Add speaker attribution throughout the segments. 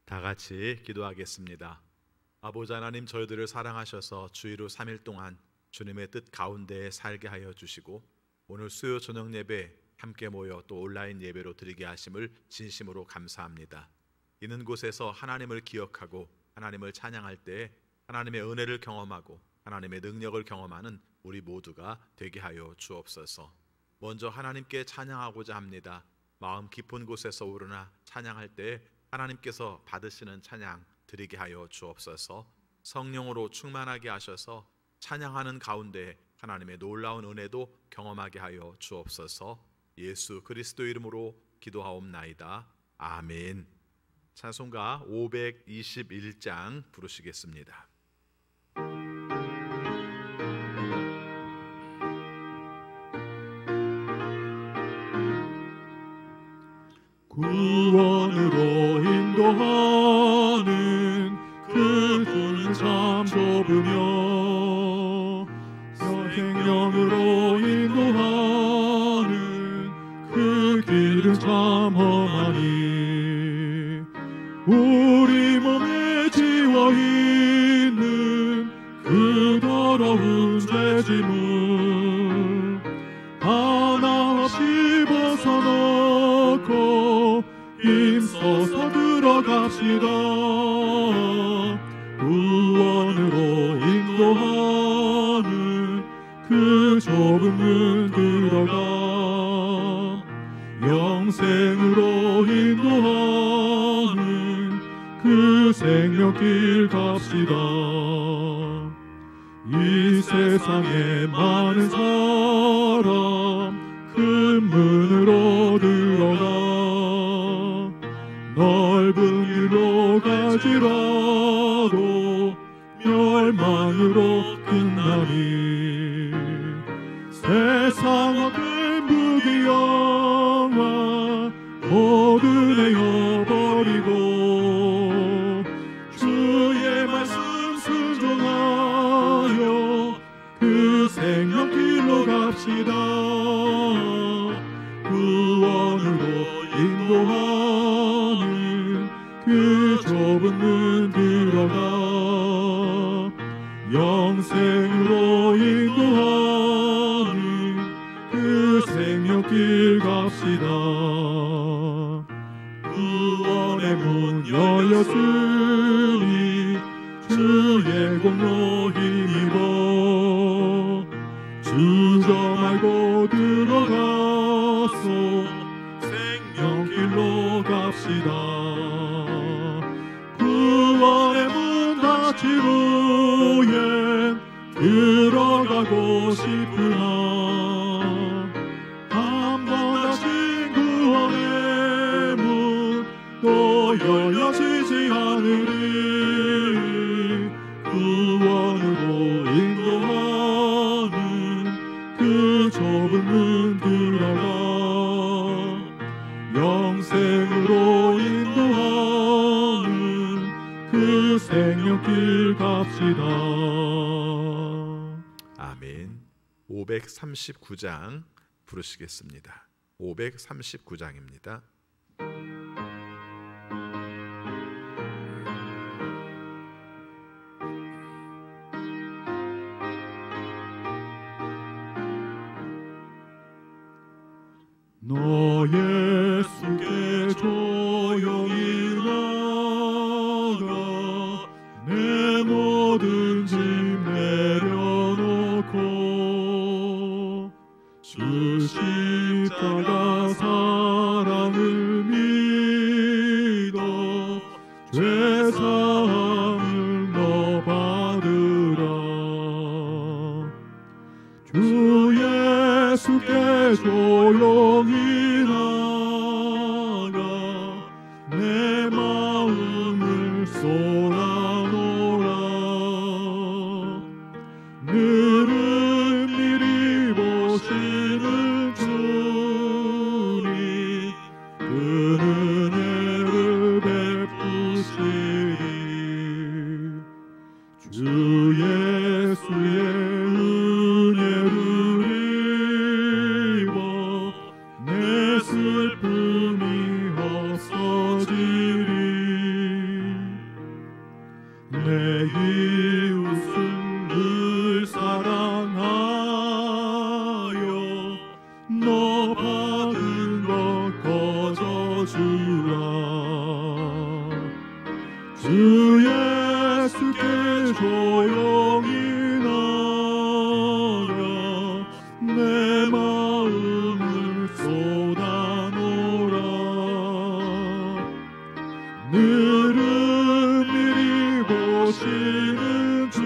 Speaker 1: 다 같이 기도하겠습니다. 아버지 하나님, 저희들을 사랑하셔서 주의로 3일 동안 주님의 뜻 가운데에 살게 하여 주시고, 오늘 수요 저녁 예배 함께 모여 또 온라인 예배로 드리게 하심을 진심으로 감사합니다. 있는 곳에서 하나님을 기억하고 하나님을 찬양할 때 하나님의 은혜를 경험하고 하나님의 능력을 경험하는 우리 모두가 되게 하여 주옵소서. 먼저 하나님께 찬양하고자 합니다. 마음 깊은 곳에서 우러나 찬양할 때 하나님께서 받으시는 찬양 드리게 하여 주옵소서. 성령으로 충만하게 하셔서 찬양하는 가운데 하나님의 놀라운 은혜도 경험하게 하여 주옵소서. 예수 그리스도 이름으로 기도하옵나이다. 아멘. 찬송가 521장 부르시겠습니다.
Speaker 2: 구원으로 인도하는 그 길은 참 좁으며 생명으로 인도하는 그 길은 참 험하니 우리 몸에 지워있는 그 더러운 죄짐을 하나 없이 벗어놓고 힘써서 들어갑시다. 구원으로 인도하는 그 좁은 문 들어가 영생으로 인도하는 그 생명길 갑시다. 이 세상에 많은 사람 큰 문으로 들어가 넓은 길로 갈지라도 멸망으로 끝나니 세상 어떤 부귀영화 모두 내어버리고 주의 말씀 순종하여 그 생명길로 갑시다. 구원으로 인도하는 그 좁은 문 들어가 영생으로 인도하는 그 생명길 갑시다. 구원의 문 열렸으니 주의 공로 힘입어 주저 말고 들어가서 생명길로 갑시다. 구원의 문 닫힌 후엔 들어가고 싶으나 한 번 닫힌 구원의 문 또 열려지지 않으리. 구원으로 인도하는 그 좁은 문 들어가 영생으로 인도하는 그 생명길 갑시다.
Speaker 1: 아멘. 539장 부르시겠습니다. 539장입니다.
Speaker 2: 너 예수께 조용히 나가 내 모든 짐 내려놓고 주 십자가 사랑을 믿어 죄사함을 너 받으라. 주 예수께 조용히 나가 내 마음을 쏟아놓으라. 늘은 미리 보시는 주님 그 은혜를 베푸시리. 주 예수의 은혜를 입어 내 내 마음을 쏟아놓으라. 느릿느릿 보시는 주님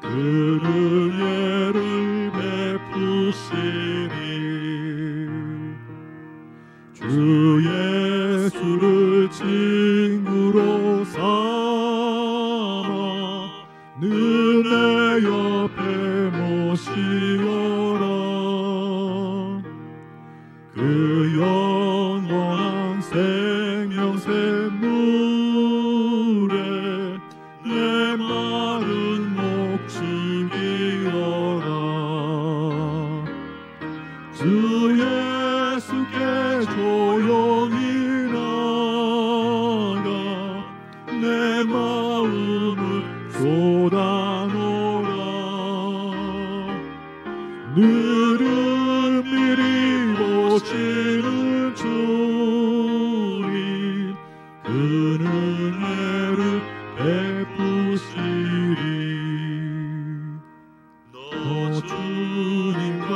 Speaker 2: 그는 예를 베푸시니 주 예수를 친구로 삼아 늘 내 옆에 모시어라. 그 영원한 생명샘물에 내 마른 목 죽이어라. 주 예수께 조용히 나가 내 마음을 쏟아놓으라. 느릿느릿 보시는 주님 그는 은혜를 베푸시리. 너 주님과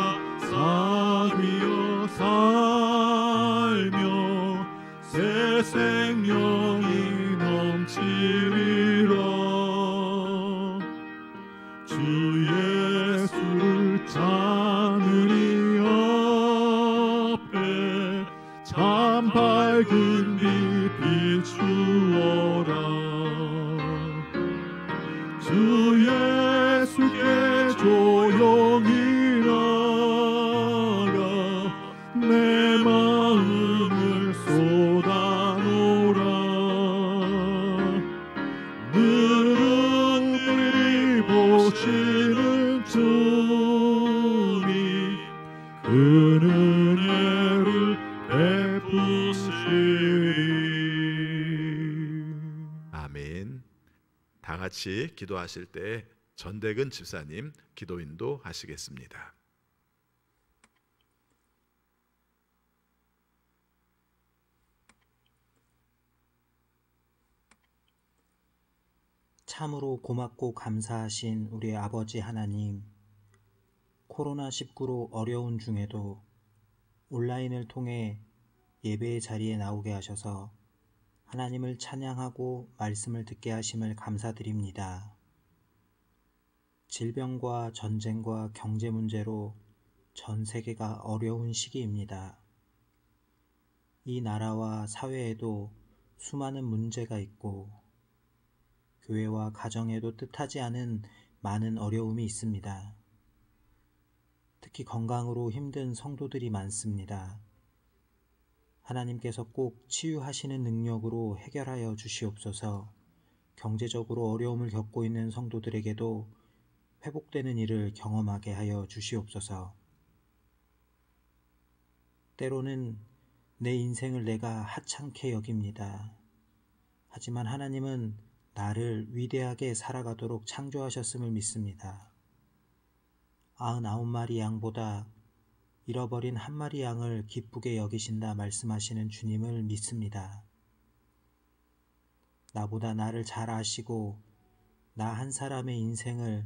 Speaker 2: 사귀어 살며 새 생명이 넘치리라. 주 예수를 찾으리 앞에 참 밝은 빛 비추어라. 주 예수께 조용히 나가 내 마음을 쏟아놓으라. 느릿느릿 보시는 주님 그는 은혜를 베푸시리.
Speaker 1: 아멘. 다 같이 기도하실 때 전대근 집사님 기도 인도하시겠습니다.
Speaker 3: 참으로 고맙고 감사하신 우리 아버지 하나님, 코로나19로 어려운 중에도 온라인을 통해 예배의 자리에 나오게 하셔서 하나님을 찬양하고 말씀을 듣게 하심을 감사드립니다. 질병과 전쟁과 경제 문제로 전 세계가 어려운 시기입니다. 이 나라와 사회에도 수많은 문제가 있고 교회와 가정에도 뜻하지 않은 많은 어려움이 있습니다. 특히 건강으로 힘든 성도들이 많습니다. 하나님께서 꼭 치유하시는 능력으로 해결하여 주시옵소서. 경제적으로 어려움을 겪고 있는 성도들에게도 회복되는 일을 경험하게 하여 주시옵소서. 때로는 내 인생을 내가 하찮게 여깁니다. 하지만 하나님은 나를 위대하게 살아가도록 창조하셨음을 믿습니다. 99마리 양보다 잃어버린 한 마리 양을 기쁘게 여기신다 말씀하시는 주님을 믿습니다. 나보다 나를 잘 아시고 나 한 사람의 인생을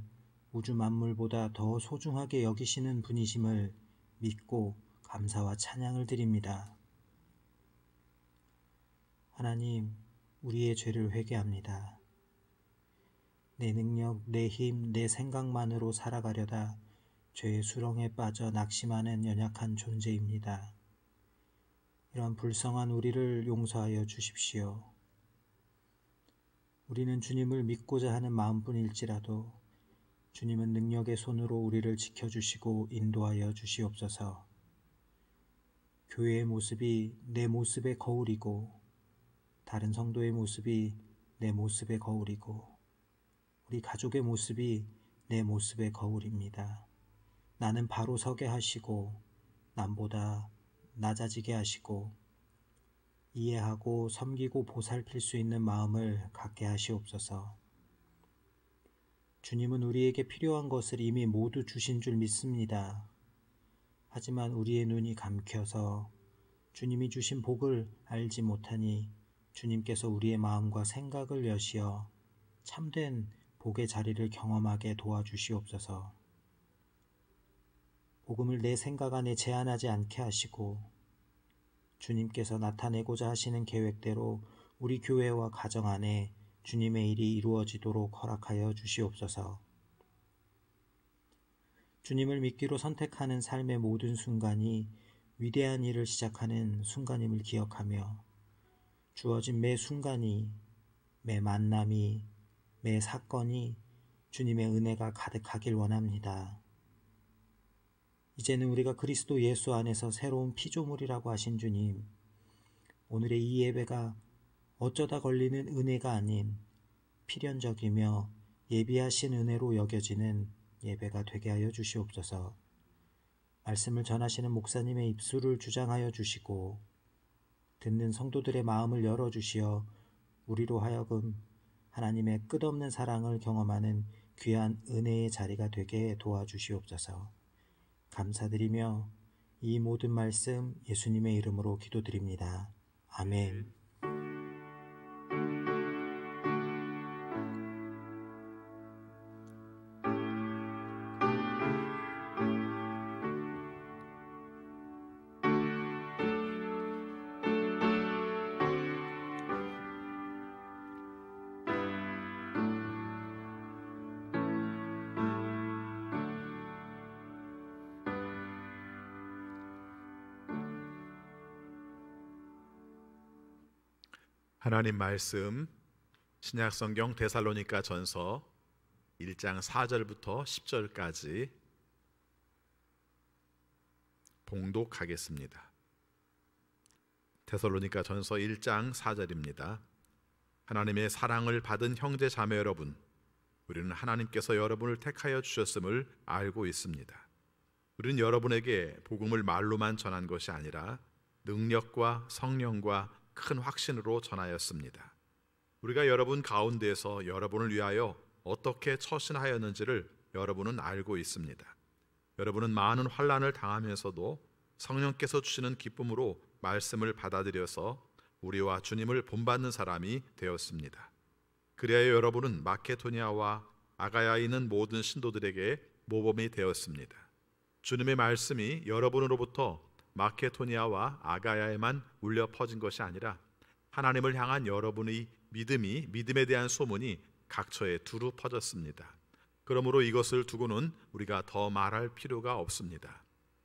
Speaker 3: 우주 만물보다 더 소중하게 여기시는 분이심을 믿고 감사와 찬양을 드립니다. 하나님, 우리의 죄를 회개합니다. 내 능력, 내 힘, 내 생각만으로 살아가려다 죄의 수렁에 빠져 낙심하는 연약한 존재입니다. 이러한 불쌍한 우리를 용서하여 주십시오. 우리는 주님을 믿고자 하는 마음뿐일지라도 주님은 능력의 손으로 우리를 지켜주시고 인도하여 주시옵소서. 교회의 모습이 내 모습의 거울이고 다른 성도의 모습이 내 모습의 거울이고 우리 가족의 모습이 내 모습의 거울입니다. 나는 바로 서게 하시고 남보다 낮아지게 하시고 이해하고 섬기고 보살필 수 있는 마음을 갖게 하시옵소서. 주님은 우리에게 필요한 것을 이미 모두 주신 줄 믿습니다. 하지만 우리의 눈이 감겨서 주님이 주신 복을 알지 못하니 주님께서 우리의 마음과 생각을 여시어 참된 복의 자리를 경험하게 도와주시옵소서. 복음을 내 생각 안에 제한하지 않게 하시고 주님께서 나타내고자 하시는 계획대로 우리 교회와 가정 안에 주님의 일이 이루어지도록 허락하여 주시옵소서. 주님을 믿기로 선택하는 삶의 모든 순간이 위대한 일을 시작하는 순간임을 기억하며 주어진 매 순간이, 매 만남이, 매 사건이 주님의 은혜가 가득하길 원합니다. 이제는 우리가 그리스도 예수 안에서 새로운 피조물이라고 하신 주님, 오늘의 이 예배가 어쩌다 걸리는 은혜가 아닌 필연적이며 예비하신 은혜로 여겨지는 예배가 되게 하여 주시옵소서. 말씀을 전하시는 목사님의 입술을 주장하여 주시고 듣는 성도들의 마음을 열어주시어 우리로 하여금 하나님의 끝없는 사랑을 경험하는 귀한 은혜의 자리가 되게 도와주시옵소서. 감사드리며 이 모든 말씀 예수님의 이름으로 기도드립니다. 아멘.
Speaker 1: 하나님 말씀 신약성경 데살로니가 전서 1장 4절부터 10절까지 봉독하겠습니다. 데살로니가 전서 1장 4절입니다. 하나님의 사랑을 받은 형제 자매 여러분, 우리는 하나님께서 여러분을 택하여 주셨음을 알고 있습니다. 우리는 여러분에게 복음을 말로만 전한 것이 아니라 능력과 성령과 큰 확신으로 전하였습니다. 우리가 여러분 가운데에서 여러분을 위하여 어떻게 처신하였는지를 여러분은 알고 있습니다. 여러분은 많은 환난을 당하면서도 성령께서 주시는 기쁨으로 말씀을 받아들여서 우리와 주님을 본받는 사람이 되었습니다. 그리하여 여러분은 마케도니아와 아가야에 있는 모든 신도들에게 모범이 되었습니다. 주님의 말씀이 여러분으로부터 마케도니아와 아가야에만 울려 퍼진 것이 아니라 하나님을 향한 여러분의 믿음에 대한 소문이 각처에 두루 퍼졌습니다. 그러므로 이것을 두고는 우리가 더 말할 필요가 없습니다.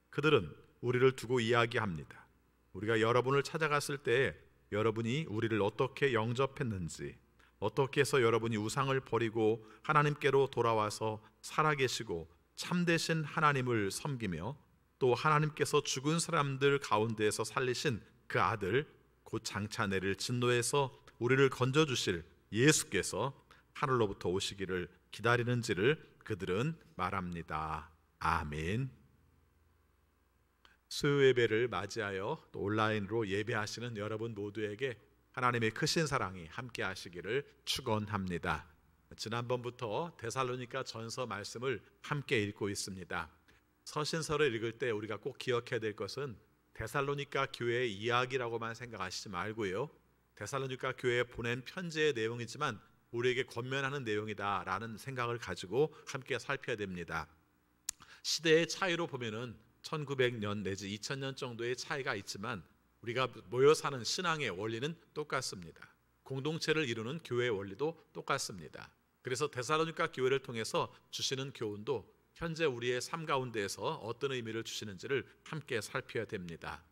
Speaker 1: 그들은 우리를 두고 이야기합니다. 우리가 여러분을 찾아갔을 때 여러분이 우리를 어떻게 영접했는지, 어떻게 해서 여러분이 우상을 버리고 하나님께로 돌아와서 살아계시고 참되신 하나님을 섬기며 또 하나님께서 죽은 사람들 가운데에서 살리신 그 아들 곧 장차 내릴 진노에서 우리를 건져주실 예수께서 하늘로부터 오시기를 기다리는지를 그들은 말합니다. 아멘. 수요 예배를 맞이하여 또 온라인으로 예배하시는 여러분 모두에게 하나님의 크신 사랑이 함께 하시기를 축원합니다. 지난번부터 데살로니가 전서 말씀을 함께 읽고 있습니다. 서신서를 읽을 때 우리가 꼭 기억해야 될 것은 데살로니가 교회의 이야기라고만 생각하시지 말고요, 데살로니가 교회에 보낸 편지의 내용이지만 우리에게 권면하는 내용이다라는 생각을 가지고 함께 살펴야 됩니다. 시대의 차이로 보면은 1900년 내지 2000년 정도의 차이가 있지만 우리가 모여 사는 신앙의 원리는 똑같습니다. 공동체를 이루는 교회의 원리도 똑같습니다. 그래서 데살로니가 교회를 통해서 주시는 교훈도 현재 우리의 삶 가운데에서 어떤 의미를 주시는지를 함께 살펴야 됩니다.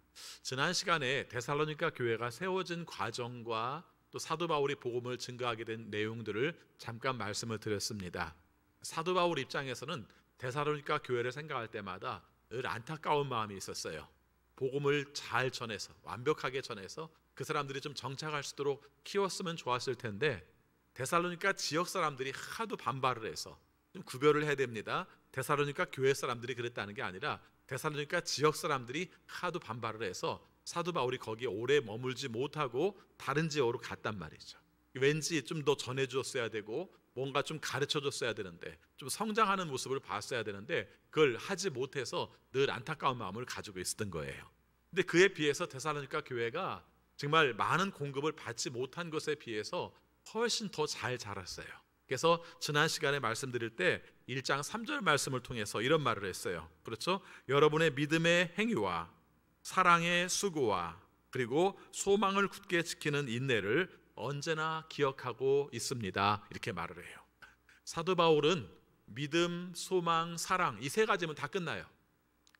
Speaker 1: 지난 시간에 데살로니가 교회가 세워진 과정과 또 사도 바울이 복음을 증거하게 된 내용들을 잠깐 말씀을 드렸습니다. 사도 바울 입장에서는 데살로니가 교회를 생각할 때마다 늘 안타까운 마음이 있었어요. 복음을 잘 전해서 완벽하게 전해서 그 사람들이 좀 정착할 수 있도록 키웠으면 좋았을 텐데 데살로니가 지역 사람들이 하도 반발을 해서 좀 구별을 해야 됩니다. 데살로니가 교회 사람들이 그랬다는 게 아니라 데살로니가 지역 사람들이 하도 반발을 해서 사도 바울이 거기에 오래 머물지 못하고 다른 지역으로 갔단 말이죠. 왠지 좀 더 전해줬어야 되고 뭔가 좀 가르쳐줬어야 되는데 좀 성장하는 모습을 봤어야 되는데 그걸 하지 못해서 늘 안타까운 마음을 가지고 있었던 거예요. 근데 그에 비해서 데살로니가 교회가 정말 많은 공급을 받지 못한 것에 비해서 훨씬 더 잘 자랐어요. 그래서 지난 시간에 말씀드릴 때 1장 3절 말씀을 통해서 이런 말을 했어요. 그렇죠? 여러분의 믿음의 행위와 사랑의 수고와 그리고 소망을 굳게 지키는 인내를 언제나 기억하고 있습니다. 이렇게 말을 해요. 사도 바울은 믿음, 소망, 사랑 이 세 가지면 다 끝나요.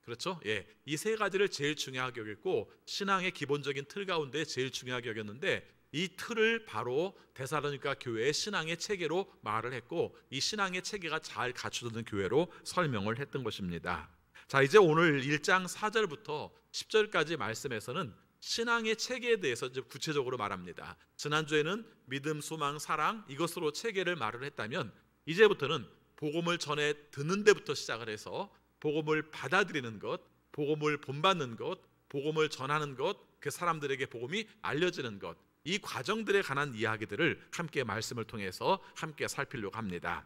Speaker 1: 그렇죠? 예, 이 세 가지를 제일 중요하게 여겼고 신앙의 기본적인 틀 가운데 제일 중요하게 여겼는데 이 틀을 바로 데살로니가 교회의 신앙의 체계로 말을 했고 이 신앙의 체계가 잘 갖춰진 교회로 설명을 했던 것입니다. 자, 이제 오늘 1장 4절부터 10절까지 말씀에서는 신앙의 체계에 대해서 이제 구체적으로 말합니다. 지난주에는 믿음, 소망, 사랑 이것으로 체계를 말을 했다면 이제부터는 복음을 전해 듣는 데부터 시작을 해서 복음을 받아들이는 것, 복음을 본받는 것, 복음을 전하는 것, 그 사람들에게 복음이 알려지는 것, 이 과정들에 관한 이야기들을 함께 말씀을 통해서 함께 살피려고 합니다.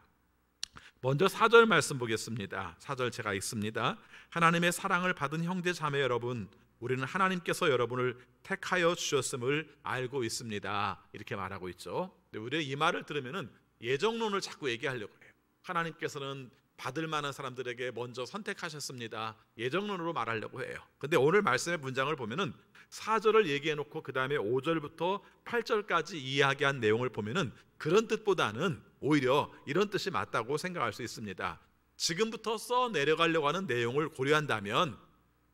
Speaker 1: 먼저 4절 말씀 보겠습니다. 4절 제가 읽습니다. 하나님의 사랑을 받은 형제 자매 여러분, 우리는 하나님께서 여러분을 택하여 주셨음을 알고 있습니다. 이렇게 말하고 있죠. 우리가 이 말을 들으면은 예정론을 자꾸 얘기하려고 해요. 하나님께서는 받을 만한 사람들에게 먼저 선택하셨습니다. 예정론으로 말하려고 해요. 근데 오늘 말씀의 문장을 보면은 4절을 얘기해 놓고 그 다음에 5절부터 8절까지 이야기한 내용을 보면은 그런 뜻보다는 오히려 이런 뜻이 맞다고 생각할 수 있습니다. 지금부터 써 내려가려고 하는 내용을 고려한다면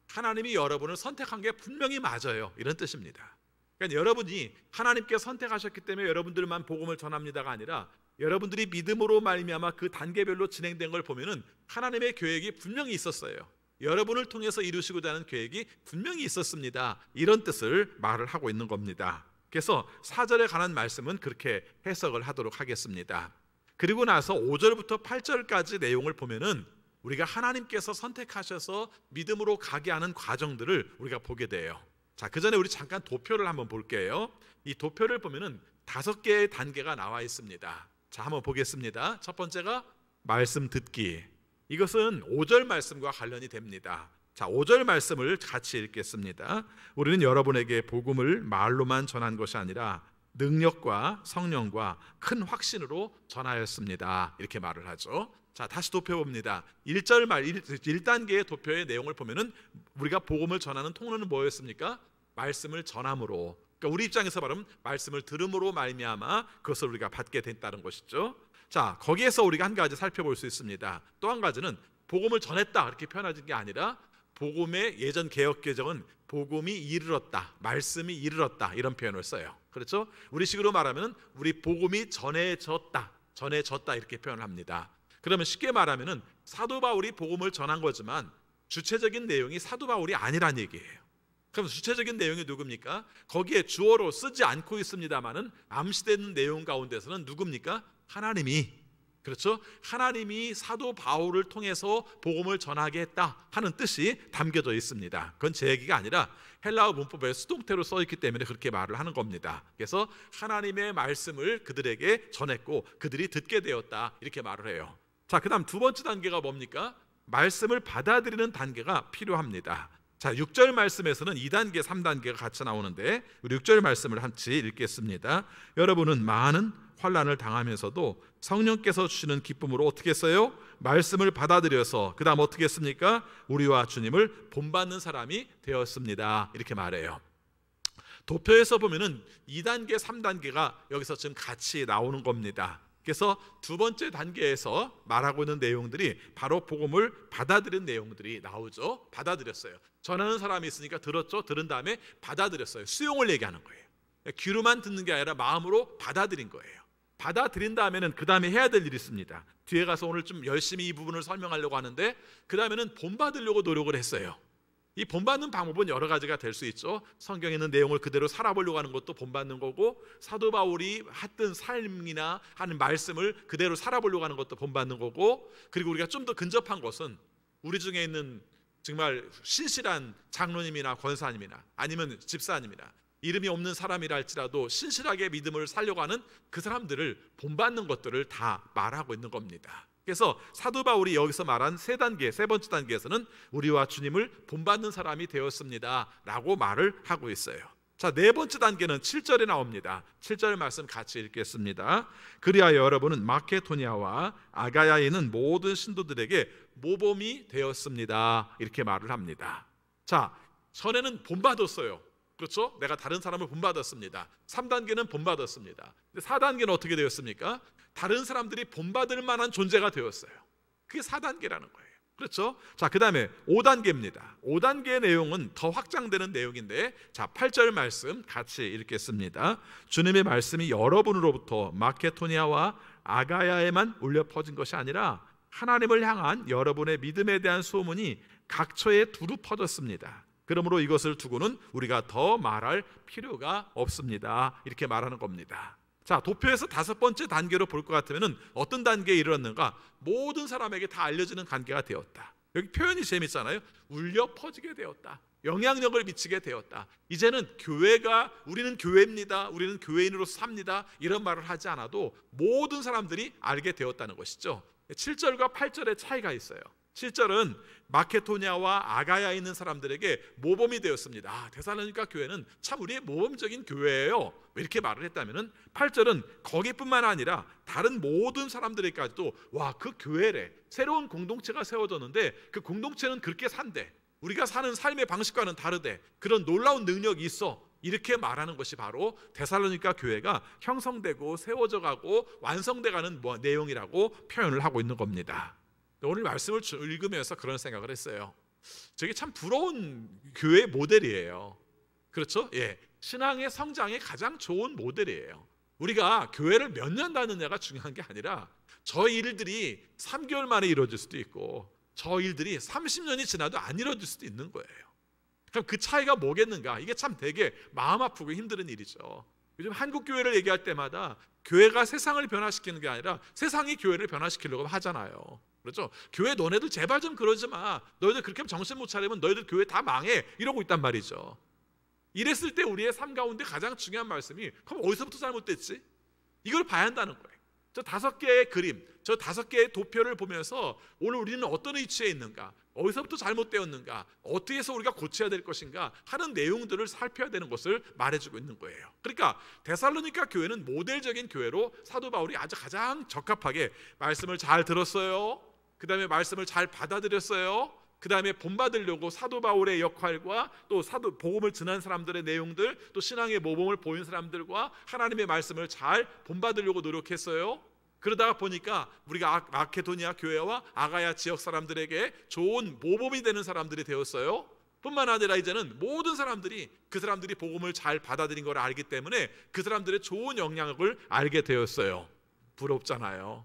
Speaker 1: 하나님이 여러분을 선택한 게 분명히 맞아요. 이런 뜻입니다. 그러니까 여러분이 하나님께 선택하셨기 때문에 여러분들만 복음을 전합니다가 아니라 여러분들이 믿음으로 말미암아 그 단계별로 진행된 걸 보면은 하나님의 계획이 분명히 있었어요. 여러분을 통해서 이루시고자 하는 계획이 분명히 있었습니다. 이런 뜻을 말을 하고 있는 겁니다. 그래서 4절에 관한 말씀은 그렇게 해석을 하도록 하겠습니다. 그리고 나서 5절부터 8절까지 내용을 보면은 우리가 하나님께서 선택하셔서 믿음으로 가게 하는 과정들을 우리가 보게 돼요. 자, 그 전에 우리 잠깐 도표를 한번 볼게요. 이 도표를 보면은 5개의 단계가 나와 있습니다. 자, 한번 보겠습니다. 첫 번째가 말씀 듣기. 이것은 5절 말씀과 관련이 됩니다. 자, 5절 말씀을 같이 읽겠습니다. 우리는 여러분에게 복음을 말로만 전한 것이 아니라 능력과 성령과 큰 확신으로 전하였습니다. 이렇게 말을 하죠. 자, 다시 도표봅니다. 1단계의 도표의 내용을 보면은 우리가 복음을 전하는 통로는 뭐였습니까? 말씀을 전함으로. 그러니까 우리 입장에서 말하면 말씀을 들음으로 말미암아 그것을 우리가 받게 됐다는 것이죠. 자, 거기에서 우리가 한 가지 살펴볼 수 있습니다. 또 한 가지는 복음을 전했다 이렇게 표현하는 게 아니라 복음의 예전 개역 개정은 복음이 이르렀다, 말씀이 이르렀다 이런 표현을 써요. 그렇죠? 우리식으로 말하면 우리 복음이 전해졌다 이렇게 표현을 합니다. 그러면 쉽게 말하면은 사도 바울이 복음을 전한 거지만 주체적인 내용이 사도 바울이 아니란 얘기예요. 그럼 주체적인 내용이 누굽니까? 거기에 주어로 쓰지 않고 있습니다만은 암시되는 내용 가운데서는 누굽니까? 하나님이, 그렇죠? 하나님이 사도 바울을 통해서 복음을 전하게 했다 하는 뜻이 담겨져 있습니다. 그건 제 얘기가 아니라 헬라어 문법에 수동태로 써 있기 때문에 그렇게 말을 하는 겁니다. 그래서 하나님의 말씀을 그들에게 전했고 그들이 듣게 되었다 이렇게 말을 해요. 자, 그 다음 두 번째 단계가 뭡니까? 말씀을 받아들이는 단계가 필요합니다. 자, 6절 말씀에서는 2단계, 3단계가 같이 나오는데 우리 6절 말씀을 같이 읽겠습니다. 여러분은 많은 환난을 당하면서도 성령께서 주시는 기쁨으로 어떻게 했어요? 말씀을 받아들여서 그 다음 어떻게 했습니까? 우리와 주님을 본받는 사람이 되었습니다. 이렇게 말해요. 도표에서 보면은 2단계, 3단계가 여기서 지금 같이 나오는 겁니다. 그래서 두 번째 단계에서 말하고 있는 내용들이 바로 복음을 받아들인 내용들이 나오죠. 받아들였어요. 전하는 사람이 있으니까 들었죠. 들은 다음에 받아들였어요. 수용을 얘기하는 거예요. 귀로만 듣는 게 아니라 마음으로 받아들인 거예요. 받아들인 다음에는 그 다음에 해야 될 일이 있습니다. 뒤에 가서 오늘 좀 열심히 이 부분을 설명하려고 하는데 그 다음에는 본받으려고 노력을 했어요. 이 본받는 방법은 여러 가지가 될 수 있죠. 성경에 있는 내용을 그대로 살아보려고 하는 것도 본받는 거고 사도 바울이 했던 삶이나 하는 말씀을 그대로 살아보려고 하는 것도 본받는 거고 그리고 우리가 좀 더 근접한 것은 우리 중에 있는 정말 신실한 장로님이나 권사님이나 아니면 집사님이나 이름이 없는 사람이라 할지라도 신실하게 믿음을 살려고 하는 그 사람들을 본받는 것들을 다 말하고 있는 겁니다. 그래서 사도 바울이 여기서 말한 세 번째 단계에서는 우리와 주님을 본받는 사람이 되었습니다 라고 말을 하고 있어요. 자, 네 번째 단계는 7절에 나옵니다. 7절 말씀 같이 읽겠습니다. 그리하여 여러분은 마케도니아와 아가야에 있는 모든 신도들에게 모범이 되었습니다. 이렇게 말을 합니다. 자, 전에는 본받았어요. 그렇죠? 내가 다른 사람을 본받았습니다. 3단계는 본받았습니다. 4단계는 어떻게 되었습니까? 다른 사람들이 본받을 만한 존재가 되었어요. 그게 4단계라는 거예요. 그렇죠? 자, 그 다음에 5단계입니다. 5단계의 내용은 더 확장되는 내용인데, 자, 8절 말씀 같이 읽겠습니다. 주님의 말씀이 여러분으로부터 마케도니아와 아가야에만 울려 퍼진 것이 아니라 하나님을 향한 여러분의 믿음에 대한 소문이 각처에 두루 퍼졌습니다. 그러므로 이것을 두고는 우리가 더 말할 필요가 없습니다. 이렇게 말하는 겁니다. 자, 도표에서 5번째 단계로 볼 것 같으면 어떤 단계에 이르렀는가? 모든 사람에게 다 알려지는 관계가 되었다. 여기 표현이 재밌잖아요. 울려 퍼지게 되었다. 영향력을 미치게 되었다. 이제는 교회가, 우리는 교회입니다, 우리는 교회인으로서 삽니다, 이런 말을 하지 않아도 모든 사람들이 알게 되었다는 것이죠. 7절과 8절의 차이가 있어요. 7절은 마케도니아와 아가야에 있는 사람들에게 모범이 되었습니다. 아, 데살로니가 교회는 참 우리의 모범적인 교회예요, 이렇게 말을 했다면 8절은 거기뿐만 아니라 다른 모든 사람들에게까지도 와, 그 교회래, 새로운 공동체가 세워졌는데 그 공동체는 그렇게 산대, 우리가 사는 삶의 방식과는 다르대, 그런 놀라운 능력이 있어, 이렇게 말하는 것이 바로 데살로니가 교회가 형성되고 세워져 가고 완성돼 가는 내용이라고 표현을 하고 있는 겁니다. 오늘 말씀을 읽으면서 그런 생각을 했어요. 저게 참 부러운 교회 모델이에요. 그렇죠? 예, 신앙의 성장에 가장 좋은 모델이에요. 우리가 교회를 몇 년 다녔냐가 중요한 게 아니라 저 일들이 3개월 만에 이루어질 수도 있고 저 일들이 30년이 지나도 안 이루어질 수도 있는 거예요. 그럼 그 차이가 뭐겠는가? 이게 참 되게 마음 아프고 힘든 일이죠. 요즘 한국 교회를 얘기할 때마다 교회가 세상을 변화시키는 게 아니라 세상이 교회를 변화시키려고 하잖아요. 그렇죠? 교회 너네들 제발 좀 그러지 마, 너희들 그렇게 하면 정신 못 차리면 너희들 교회 다 망해, 이러고 있단 말이죠. 이랬을 때 우리의 삶 가운데 가장 중요한 말씀이, 그럼 어디서부터 잘못됐지? 이걸 봐야 한다는 거예요. 저 5개의 그림, 저 5개의 도표를 보면서 오늘 우리는 어떤 위치에 있는가, 어디서부터 잘못되었는가, 어떻게 해서 우리가 고쳐야 될 것인가 하는 내용들을 살펴야 되는 것을 말해주고 있는 거예요. 그러니까 데살로니가 교회는 모델적인 교회로 사도 바울이 아주 가장 적합하게 말씀을 잘 들었어요. 그 다음에 말씀을 잘 받아들였어요. 그 다음에 본받으려고 사도 바울의 역할과 또 사도 복음을 전한 사람들의 내용들, 또 신앙의 모범을 보인 사람들과 하나님의 말씀을 잘 본받으려고 노력했어요. 그러다가 보니까 우리가 마케도니아 교회와 아가야 지역 사람들에게 좋은 모범이 되는 사람들이 되었어요. 뿐만 아니라 이제는 모든 사람들이 그 사람들이 복음을 잘 받아들인 걸 알기 때문에 그 사람들의 좋은 영향력을 알게 되었어요. 부럽잖아요.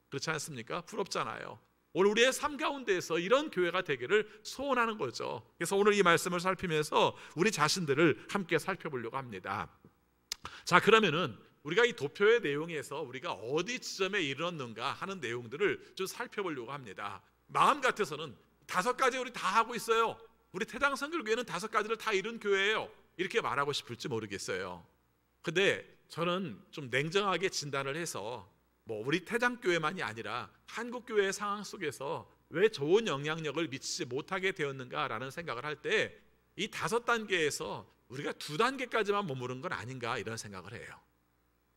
Speaker 1: 그렇지 않습니까? 부럽잖아요. 오늘 우리의 삶 가운데에서 이런 교회가 되기를 소원하는 거죠. 그래서 오늘 이 말씀을 살피면서 우리 자신들을 함께 살펴보려고 합니다. 자, 그러면은 우리가 이 도표의 내용에서 우리가 어디 지점에 이르렀는가 하는 내용들을 좀 살펴보려고 합니다. 마음 같아서는 5가지 우리 다 하고 있어요. 우리 태당 선교교회는 5가지를 다 이룬 교회예요, 이렇게 말하고 싶을지 모르겠어요. 근데 저는 좀 냉정하게 진단을 해서 우리 태장교회만이 아니라 한국교회의 상황 속에서 왜 좋은 영향력을 미치지 못하게 되었는가라는 생각을 할 때 이 5단계에서 우리가 2단계까지만 머무른 건 아닌가, 이런 생각을 해요.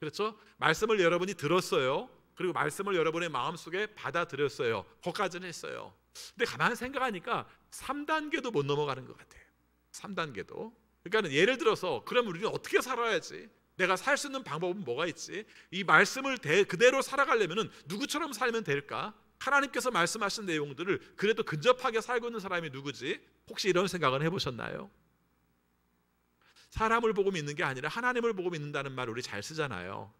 Speaker 1: 그렇죠? 말씀을 여러분이 들었어요. 그리고 말씀을 여러분의 마음속에 받아들였어요. 거기까지는 했어요. 근데 가만히 생각하니까 3단계도 못 넘어가는 것 같아요. 3단계도. 그러니까 예를 들어서 그럼 우리는 어떻게 살아야지? 내가 살 수 있는 방법은 뭐가 있지? 이 말씀을 그대로 살아가려면 누구처럼 살면 될까? 하나님께서 말씀하신 내용들을 그래도 근접하게 살고 있는 사람이 누구지? 혹시 이런 생각을 해보셨나요? 사람을 보고 믿는 게 아니라 하나님을 보고 믿는다는 말 우리 잘 쓰잖아요.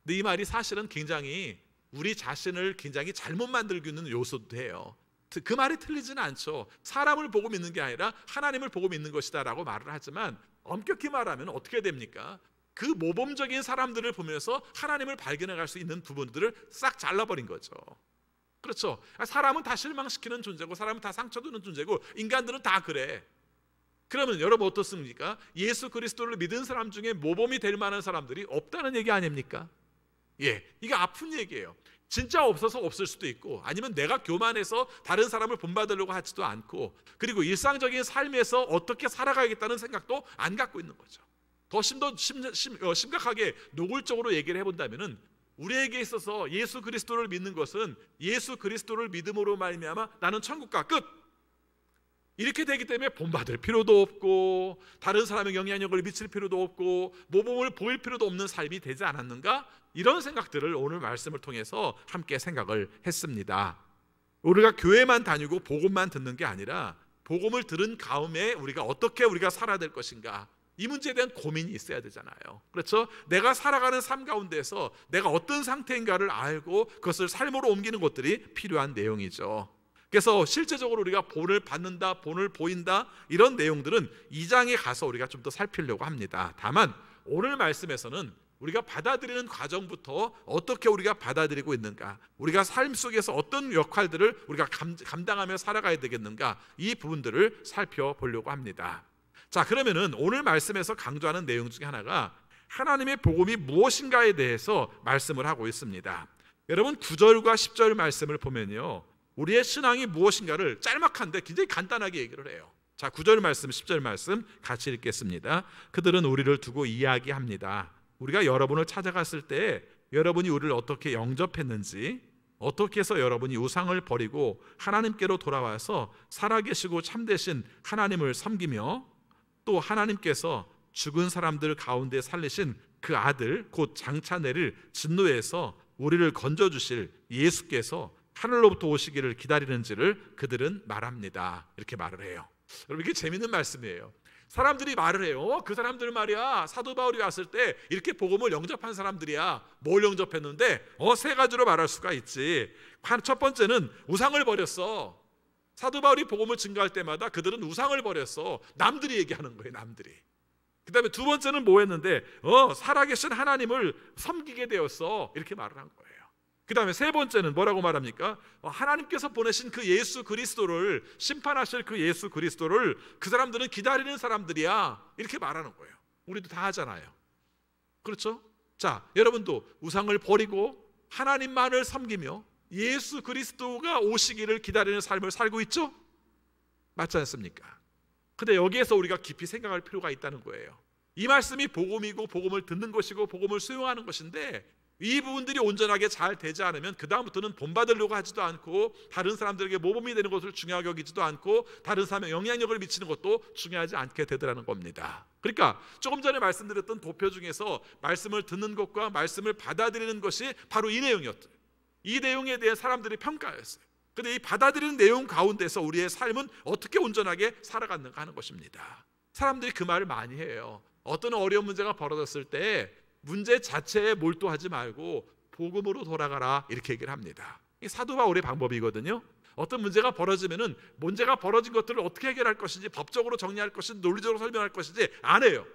Speaker 1: 근데 이 말이 사실은 굉장히 우리 자신을 굉장히 잘못 만들고 있는 요소도 해요. 그 말이 틀리지는 않죠. 사람을 보고 믿는 게 아니라 하나님을 보고 믿는 것이다 라고 말을 하지만 엄격히 말하면 어떻게 됩니까? 그 모범적인 사람들을 보면서 하나님을 발견해 갈 수 있는 부분들을 싹 잘라버린 거죠. 그렇죠? 사람은 다 실망시키는 존재고 사람은 다 상처 주는 존재고 인간들은 다 그래. 그러면 여러분 어떻습니까? 예수 그리스도를 믿은 사람 중에 모범이 될 만한 사람들이 없다는 얘기 아닙니까? 예, 이게 아픈 얘기예요. 진짜 없어서 없을 수도 있고, 아니면 내가 교만해서 다른 사람을 본받으려고 하지도 않고, 그리고 일상적인 삶에서 어떻게 살아가야겠다는 생각도 안 갖고 있는 거죠. 더 심각하게 노골적으로 얘기를 해본다면은 우리에게 있어서 예수 그리스도를 믿는 것은 예수 그리스도를 믿음으로 말미암아 나는 천국 가 끝, 이렇게 되기 때문에 본받을 필요도 없고 다른 사람의 영향력을 미칠 필요도 없고 모범을 보일 필요도 없는 삶이 되지 않았는가, 이런 생각들을 오늘 말씀을 통해서 함께 생각을 했습니다. 우리가 교회만 다니고 복음만 듣는 게 아니라 복음을 들은 다음에 어떻게 우리가 살아야 될 것인가, 이 문제에 대한 고민이 있어야 되잖아요. 그렇죠? 내가 살아가는 삶 가운데서 내가 어떤 상태인가를 알고 그것을 삶으로 옮기는 것들이 필요한 내용이죠. 그래서 실제적으로 우리가 본을 받는다, 본을 보인다, 이런 내용들은 2장에 가서 우리가 좀 더 살피려고 합니다. 다만 오늘 말씀에서는 우리가 받아들이는 과정부터 어떻게 우리가 받아들이고 있는가, 우리가 삶 속에서 어떤 역할들을 우리가 감당하며 살아가야 되겠는가, 이 부분들을 살펴보려고 합니다. 자, 그러면은 오늘 말씀에서 강조하는 내용 중에 하나가 하나님의 복음이 무엇인가에 대해서 말씀을 하고 있습니다. 여러분 9절과 10절 말씀을 보면요, 우리의 신앙이 무엇인가를 짤막한데 굉장히 간단하게 얘기를 해요. 자, 9절 말씀 10절 말씀 같이 읽겠습니다. 그들은 우리를 두고 이야기합니다. 우리가 여러분을 찾아갔을 때 여러분이 우리를 어떻게 영접했는지, 어떻게 해서 여러분이 우상을 버리고 하나님께로 돌아와서 살아계시고 참되신 하나님을 섬기며 또 하나님께서 죽은 사람들 가운데 살리신 그 아들 곧 장차 내릴 진노에서 우리를 건져주실 예수께서 하늘로부터 오시기를 기다리는지를 그들은 말합니다. 이렇게 말을 해요. 여러분, 이게 재밌는 말씀이에요. 사람들이 말을 해요. 그 사람들 말이야, 사도 바울이 왔을 때 이렇게 복음을 영접한 사람들이야. 뭘 영접했는데? 세 가지로 말할 수가 있지. 첫 번째는 우상을 버렸어. 사도 바울이 복음을 증거할 때마다 그들은 우상을 버렸어. 남들이 얘기하는 거예요, 남들이. 그 다음에 두 번째는 뭐 했는데? 살아계신 하나님을 섬기게 되었어. 이렇게 말을 한 거예요. 그 다음에 세 번째는 뭐라고 말합니까? 하나님께서 보내신 그 예수 그리스도를, 심판하실 그 예수 그리스도를 그 사람들은 기다리는 사람들이야. 이렇게 말하는 거예요. 우리도 다 하잖아요. 그렇죠? 자, 여러분도 우상을 버리고 하나님만을 섬기며 예수 그리스도가 오시기를 기다리는 삶을 살고 있죠? 맞지 않습니까? 근데 여기에서 우리가 깊이 생각할 필요가 있다는 거예요. 이 말씀이 복음이고 복음을 듣는 것이고 복음을 수용하는 것인데, 이 부분들이 온전하게 잘 되지 않으면 그 다음부터는 본받으려고 하지도 않고 다른 사람들에게 모범이 되는 것을 중요하게 여기지도 않고 다른 사람의 영향력을 미치는 것도 중요하지 않게 되더라는 겁니다. 그러니까 조금 전에 말씀드렸던 도표 중에서 말씀을 듣는 것과 말씀을 받아들이는 것이 바로 이 내용이었죠. 이 내용에 대해 사람들이 평가했어요. 그런데 이 받아들이는 내용 가운데서 우리의 삶은 어떻게 온전하게 살아갔는가 하는 것입니다. 사람들이 그 말을 많이 해요. 어떤 어려운 문제가 벌어졌을 때 문제 자체에 몰두하지 말고 복음으로 돌아가라, 이렇게 얘기를 합니다. 이 사도 바울의 방법이거든요. 어떤 문제가 벌어지면은 문제가 벌어진 것들을 어떻게 해결할 것인지, 법적으로 정리할 것인지, 논리적으로 설명할 것인지 안 해요.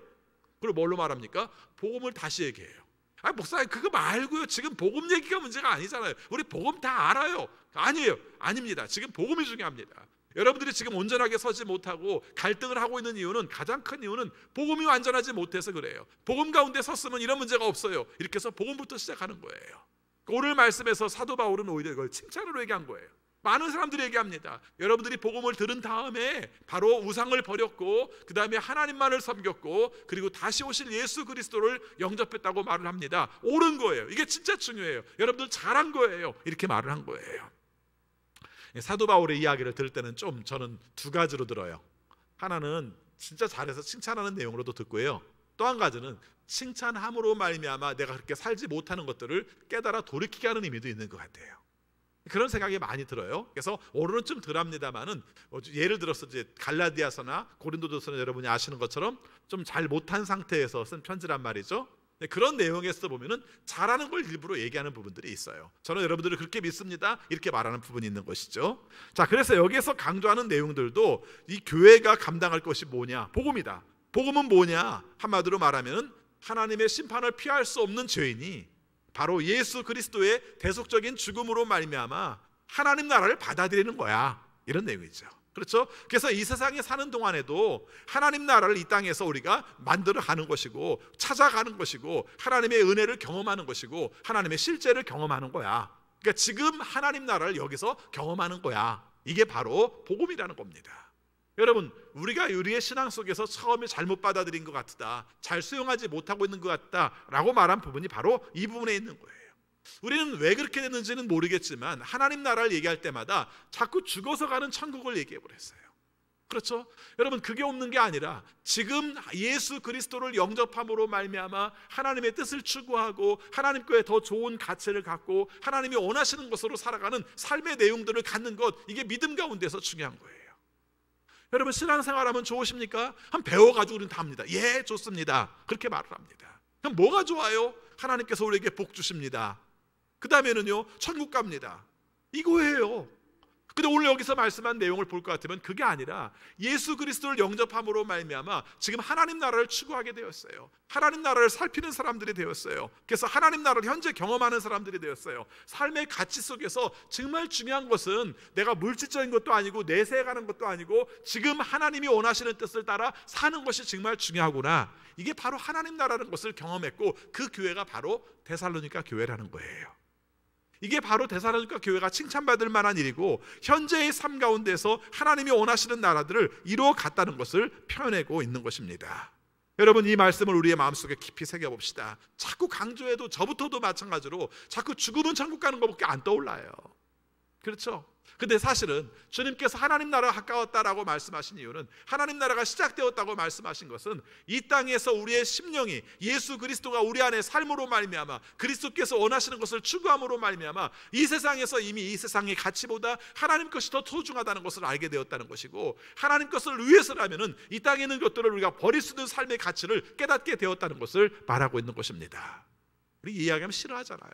Speaker 1: 그리고 뭘로 말합니까? 복음을 다시 얘기해요. 목사님 그거 말고요, 지금 복음 얘기가 문제가 아니잖아요. 우리 복음 다 알아요. 아니에요. 아닙니다. 지금 복음이 중요합니다. 여러분들이 지금 온전하게 서지 못하고 갈등을 하고 있는 이유는, 가장 큰 이유는 복음이 완전하지 못해서 그래요. 복음 가운데 섰으면 이런 문제가 없어요. 이렇게 해서 복음부터 시작하는 거예요. 오늘 말씀에서 사도 바울은 오히려 이걸 칭찬으로 얘기한 거예요. 많은 사람들이 얘기합니다. 여러분들이 복음을 들은 다음에 바로 우상을 버렸고 그 다음에 하나님만을 섬겼고 그리고 다시 오실 예수 그리스도를 영접했다고 말을 합니다. 옳은 거예요. 이게 진짜 중요해요. 여러분들 잘한 거예요. 이렇게 말을 한 거예요. 사도 바울의 이야기를 들을 때는 좀 저는 두 가지로 들어요. 하나는 진짜 잘해서 칭찬하는 내용으로도 듣고요. 또 한 가지는 칭찬함으로 말미암아 내가 그렇게 살지 못하는 것들을 깨달아 돌이키게 하는 의미도 있는 것 같아요. 그런 생각이 많이 들어요. 그래서 오늘은 좀 덜합니다만은 예를 들어서 이제 갈라디아서나 고린도전서는 여러분이 아시는 것처럼 좀 잘 못한 상태에서 쓴 편지란 말이죠. 그런 내용에서 보면은 잘하는 걸 일부러 얘기하는 부분들이 있어요. 저는 여러분들을 그렇게 믿습니다, 이렇게 말하는 부분이 있는 것이죠. 자, 그래서 여기에서 강조하는 내용들도 이 교회가 감당할 것이 뭐냐? 복음이다. 복음은 뭐냐? 한마디로 말하면 하나님의 심판을 피할 수 없는 죄인이 바로 예수 그리스도의 대속적인 죽음으로 말미암아 하나님 나라를 받아들이는 거야, 이런 내용이죠. 그렇죠? 그래서 이 세상에 사는 동안에도 하나님 나라를 이 땅에서 우리가 만들어가는 것이고 찾아가는 것이고 하나님의 은혜를 경험하는 것이고 하나님의 실제를 경험하는 거야. 그러니까 지금 하나님 나라를 여기서 경험하는 거야. 이게 바로 복음이라는 겁니다. 여러분, 우리의 신앙 속에서 처음에 잘못 받아들인 것 같다, 잘 수용하지 못하고 있는 것 같다라고 말한 부분이 바로 이 부분에 있는 거예요. 우리는 왜 그렇게 됐는지는 모르겠지만 하나님 나라를 얘기할 때마다 자꾸 죽어서 가는 천국을 얘기해 버렸어요. 그렇죠? 여러분, 그게 없는 게 아니라 지금 예수 그리스도를 영접함으로 말미암아 하나님의 뜻을 추구하고 하나님께 더 좋은 가치를 갖고 하나님이 원하시는 것으로 살아가는 삶의 내용들을 갖는 것, 이게 믿음 가운데서 중요한 거예요. 여러분, 신앙생활하면 좋으십니까? 한번 배워가지고 우리는 다 합니다. 예, 좋습니다. 그렇게 말을 합니다. 그럼 뭐가 좋아요? 하나님께서 우리에게 복 주십니다. 그 다음에는요, 천국 갑니다. 이거예요. 근데 오늘 여기서 말씀한 내용을 볼 것 같으면 그게 아니라 예수 그리스도를 영접함으로 말미암아 지금 하나님 나라를 추구하게 되었어요. 하나님 나라를 살피는 사람들이 되었어요. 그래서 하나님 나라를 현재 경험하는 사람들이 되었어요. 삶의 가치 속에서 정말 중요한 것은 내가 물질적인 것도 아니고 내세가는 것도 아니고 지금 하나님이 원하시는 뜻을 따라 사는 것이 정말 중요하구나. 이게 바로 하나님 나라라는 것을 경험했고, 그 교회가 바로 데살로니가 교회라는 거예요. 이게 바로 데살로니가 교회가 칭찬받을 만한 일이고, 현재의 삶 가운데서 하나님이 원하시는 나라들을 이루어 갔다는 것을 표현하고 있는 것입니다. 여러분, 이 말씀을 우리의 마음속에 깊이 새겨봅시다. 자꾸 강조해도, 저부터도 마찬가지로 자꾸 죽으면 천국 가는 것밖에 안 떠올라요. 그렇죠? 근데 사실은 주님께서 하나님 나라가 가까웠다라고 말씀하신 이유는, 하나님 나라가 시작되었다고 말씀하신 것은 이 땅에서 우리의 심령이 예수 그리스도가 우리 안에 삶으로 말미암아 그리스도께서 원하시는 것을 추구함으로 말미암아 이 세상에서 이미 이 세상의 가치보다 하나님 것이 더 소중하다는 것을 알게 되었다는 것이고, 하나님 것을 위해서라면은 이 땅에 있는 것들을 우리가 버릴 수 있는 삶의 가치를 깨닫게 되었다는 것을 말하고 있는 것입니다. 우리 이야기하면 싫어하잖아요.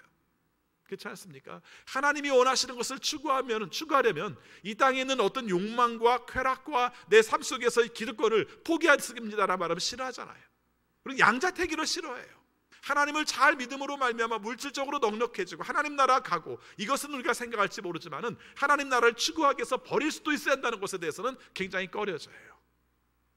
Speaker 1: 그렇지 않습니까? 하나님이 원하시는 것을 추구하려면 이 땅에 있는 어떤 욕망과 쾌락과 내 삶 속에서의 기득권을 포기하십니다라는 말하면 싫어하잖아요. 그리고 양자택일을 싫어해요. 하나님을 잘 믿음으로 말미암아 물질적으로 넉넉해지고 하나님 나라 가고, 이것은 우리가 생각할지 모르지만은 하나님 나라를 추구하기 위해서 버릴 수도 있어야 한다는 것에 대해서는 굉장히 꺼려져요.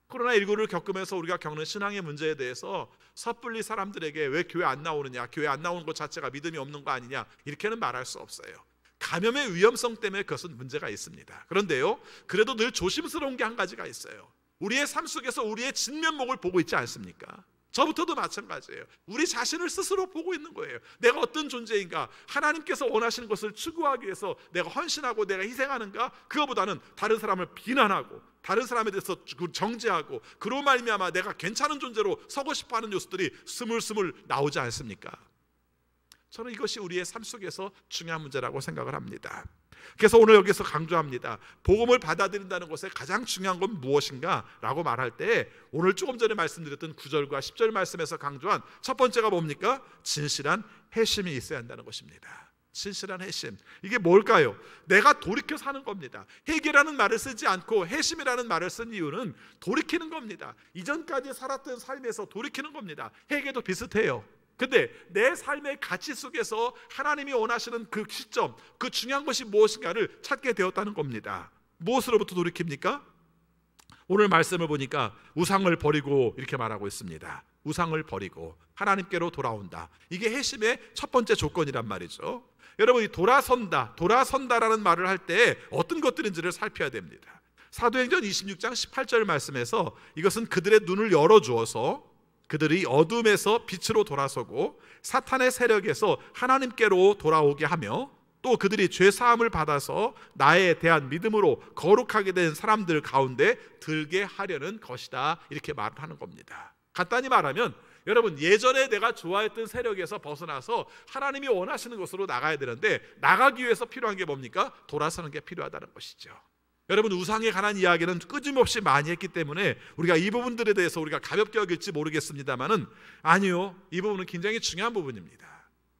Speaker 1: 코로나19를 겪으면서 우리가 겪는 신앙의 문제에 대해서 섣불리 사람들에게 왜 교회 안 나오느냐, 교회 안 나오는 것 자체가 믿음이 없는 거 아니냐, 이렇게는 말할 수 없어요. 감염의 위험성 때문에 그것은 문제가 있습니다. 그런데요, 그래도 늘 조심스러운 게 한 가지가 있어요. 우리의 삶 속에서 우리의 진면목을 보고 있지 않습니까? 저부터도 마찬가지예요. 우리 자신을 스스로 보고 있는 거예요. 내가 어떤 존재인가, 하나님께서 원하시는 것을 추구하기 위해서 내가 헌신하고 내가 희생하는가, 그거보다는 다른 사람을 비난하고 다른 사람에 대해서 정죄하고 그로 말미암아 내가 괜찮은 존재로 서고 싶어하는 요소들이 스물스물 나오지 않습니까? 저는 이것이 우리의 삶 속에서 중요한 문제라고 생각을 합니다. 그래서 오늘 여기서 강조합니다. 복음을 받아들인다는 것에 가장 중요한 건 무엇인가 라고 말할 때, 오늘 조금 전에 말씀드렸던 9절과 10절 말씀에서 강조한 첫 번째가 뭡니까? 진실한 회심이 있어야 한다는 것입니다. 진실한 회심, 이게 뭘까요? 내가 돌이켜 사는 겁니다. 회개라는 말을 쓰지 않고 회심이라는 말을 쓴 이유는 돌이키는 겁니다. 이전까지 살았던 삶에서 돌이키는 겁니다. 회개도 비슷해요. 근데 내 삶의 가치 속에서 하나님이 원하시는 그 시점, 그 중요한 것이 무엇인가를 찾게 되었다는 겁니다. 무엇으로부터 돌이킵니까? 오늘 말씀을 보니까 우상을 버리고 이렇게 말하고 있습니다. 우상을 버리고 하나님께로 돌아온다. 이게 회심의 첫 번째 조건이란 말이죠. 여러분이 돌아선다라는 말을 할 때 어떤 것들인지를 살펴야 됩니다. 사도행전 26장 18절 말씀에서 이것은 그들의 눈을 열어주어서 그들이 어둠에서 빛으로 돌아서고 사탄의 세력에서 하나님께로 돌아오게 하며, 또 그들이 죄사함을 받아서 나에 대한 믿음으로 거룩하게 된 사람들 가운데 들게 하려는 것이다, 이렇게 말을 하는 겁니다. 간단히 말하면 여러분, 예전에 내가 좋아했던 세력에서 벗어나서 하나님이 원하시는 것으로 나가야 되는데, 나가기 위해서 필요한 게 뭡니까? 돌아서는 게 필요하다는 것이죠. 여러분, 우상에 관한 이야기는 끊임없이 많이 했기 때문에 우리가 이 부분들에 대해서 우리가 가볍게 여길지 모르겠습니다만은, 아니요, 이 부분은 굉장히 중요한 부분입니다.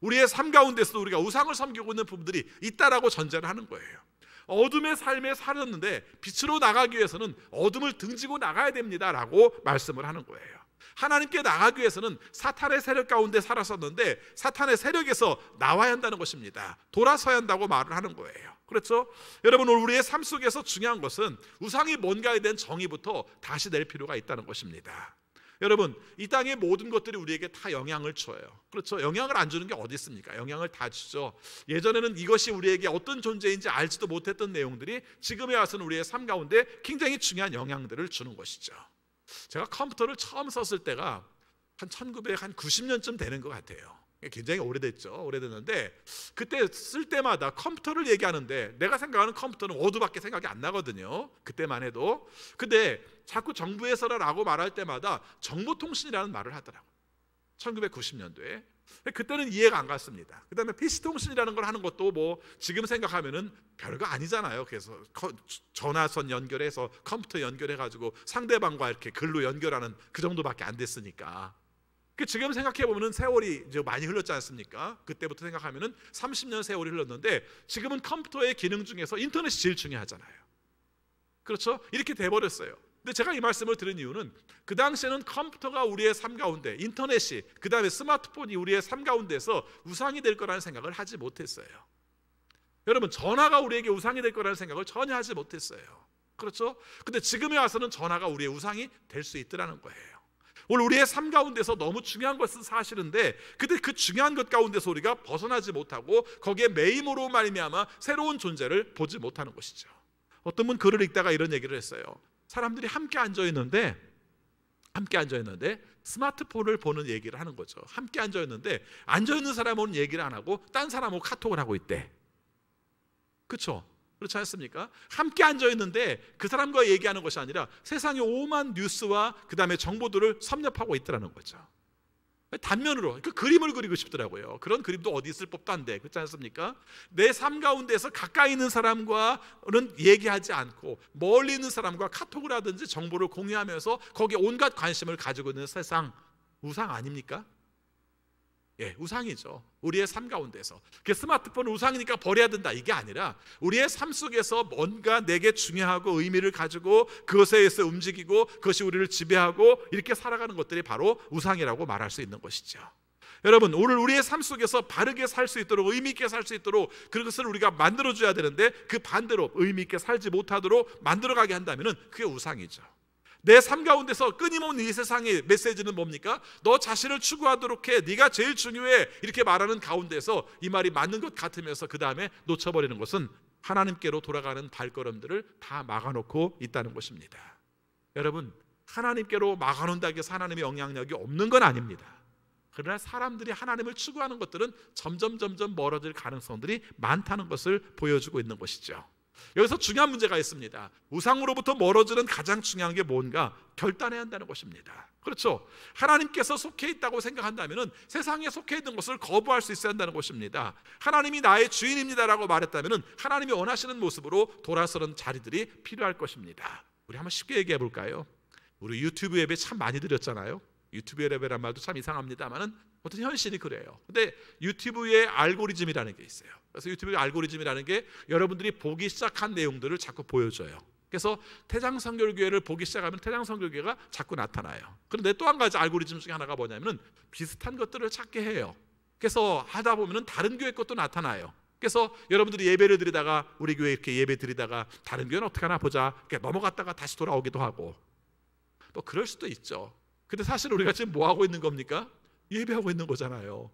Speaker 1: 우리의 삶 가운데서도 우리가 우상을 섬기고 있는 부분들이 있다라고 전제를 하는 거예요. 어둠의 삶에 살았는데 빛으로 나가기 위해서는 어둠을 등지고 나가야 됩니다라고 말씀을 하는 거예요. 하나님께 나가기 위해서는 사탄의 세력 가운데 살았었는데 사탄의 세력에서 나와야 한다는 것입니다. 돌아서야 한다고 말을 하는 거예요. 그렇죠? 여러분, 우리의 삶 속에서 중요한 것은 우상이 뭔가에 대한 정의부터 다시 낼 필요가 있다는 것입니다. 여러분, 이 땅의 모든 것들이 우리에게 다 영향을 줘요. 그렇죠? 영향을 안 주는 게 어디 있습니까? 영향을 다 주죠. 예전에는 이것이 우리에게 어떤 존재인지 알지도 못했던 내용들이 지금에 와서는 우리의 삶 가운데 굉장히 중요한 영향들을 주는 것이죠. 제가 컴퓨터를 처음 썼을 때가 한 1990년쯤 되는 것 같아요. 굉장히 오래됐죠. 오래됐는데 그때 쓸 때마다 컴퓨터를 얘기하는데 내가 생각하는 컴퓨터는 워드밖에 생각이 안 나거든요. 그때만 해도. 근데 자꾸 정부에서라고 말할 때마다 정보통신이라는 말을 하더라고요. 1990년도에. 그때는 이해가 안 갔습니다. 그 다음에 PC통신이라는 걸 하는 것도 뭐 지금 생각하면은 별거 아니잖아요. 그래서 전화선 연결해서 컴퓨터 연결해가지고 상대방과 이렇게 글로 연결하는 그 정도밖에 안 됐으니까. 지금 생각해보면 세월이 이제 많이 흘렀지 않습니까? 그때부터 생각하면 30년 세월이 흘렀는데 지금은 컴퓨터의 기능 중에서 인터넷이 제일 중요하잖아요. 그렇죠? 이렇게 돼버렸어요. 근데 제가 이 말씀을 드린 이유는 그 당시에는 컴퓨터가 우리의 삶 가운데, 인터넷이, 그 다음에 스마트폰이 우리의 삶 가운데서 우상이 될 거라는 생각을 하지 못했어요. 여러분, 전화가 우리에게 우상이 될 거라는 생각을 전혀 하지 못했어요. 그렇죠? 근데 지금에 와서는 전화가 우리의 우상이 될 수 있더라는 거예요. 오늘 우리의 삶 가운데서 너무 중요한 것은 사실인데, 근데 그 중요한 것 가운데서 우리가 벗어나지 못하고 거기에 매임으로 말미암아 새로운 존재를 보지 못하는 것이죠. 어떤 분 글을 읽다가 이런 얘기를 했어요. 사람들이 함께 앉아 있는데 스마트폰을 보는 얘기를 하는 거죠. 함께 앉아 있는데 앉아 있는 사람은 얘기를 안 하고 딴 사람하고 카톡을 하고 있대. 그렇죠? 그렇지 않습니까? 함께 앉아 있는데 그 사람과 얘기하는 것이 아니라 세상의 오만 뉴스와 그 다음에 정보들을 섭렵하고 있더라는 거죠. 단면으로 그 그림을 그리고 싶더라고요. 그런 그림도 어디 있을 법도 한데, 그렇지 않습니까? 내 삶 가운데서 가까이 있는 사람과는 얘기하지 않고 멀리 있는 사람과 카톡을 하든지 정보를 공유하면서 거기에 온갖 관심을 가지고 있는 세상, 우상 아닙니까? 예, 우상이죠. 우리의 삶 가운데서. 스마트폰은 우상이니까 버려야 된다, 이게 아니라 우리의 삶 속에서 뭔가 내게 중요하고 의미를 가지고 그것에 의해서 움직이고 그것이 우리를 지배하고 이렇게 살아가는 것들이 바로 우상이라고 말할 수 있는 것이죠. 여러분, 오늘 우리의 삶 속에서 바르게 살 수 있도록, 의미 있게 살 수 있도록 그것을 우리가 만들어줘야 되는데 그 반대로 의미 있게 살지 못하도록 만들어가게 한다면 그게 우상이죠. 내 삶 가운데서 끊임없는 이 세상의 메시지는 뭡니까? 너 자신을 추구하도록 해, 네가 제일 중요해, 이렇게 말하는 가운데서 이 말이 맞는 것 같으면서 그 다음에 놓쳐버리는 것은 하나님께로 돌아가는 발걸음들을 다 막아놓고 있다는 것입니다. 여러분, 하나님께로 막아놓는다고 해서 하나님의 영향력이 없는 건 아닙니다. 그러나 사람들이 하나님을 추구하는 것들은 점점 멀어질 가능성들이 많다는 것을 보여주고 있는 것이죠. 여기서 중요한 문제가 있습니다. 우상으로부터 멀어지는 가장 중요한 게 뭔가? 결단해야 한다는 것입니다. 그렇죠? 하나님께서 속해 있다고 생각한다면 세상에 속해 있는 것을 거부할 수 있어야 한다는 것입니다. 하나님이 나의 주인입니다라고 말했다면 하나님이 원하시는 모습으로 돌아서는 자리들이 필요할 것입니다. 우리 한번 쉽게 얘기해 볼까요? 우리 유튜브 예배 참 많이 드렸잖아요. 유튜브 예배란 말도 참 이상합니다만은 어떤 현실이 그래요. 근데 유튜브의 알고리즘이라는 게 있어요. 그래서 유튜브의 알고리즘이라는 게 여러분들이 보기 시작한 내용들을 자꾸 보여줘요. 그래서 태장성결교회를 보기 시작하면 태장성결교회가 자꾸 나타나요. 그런데 또 한 가지 알고리즘 중에 하나가 뭐냐면 비슷한 것들을 찾게 해요. 그래서 하다 보면 다른 교회 것도 나타나요. 그래서 여러분들이 예배를 드리다가 우리 교회 이렇게 예배 드리다가 다른 교회는 어떻게 하나 보자 이렇게 넘어갔다가 다시 돌아오기도 하고 뭐 그럴 수도 있죠. 근데 사실 우리가 지금 뭐 하고 있는 겁니까? 예배하고 있는 거잖아요.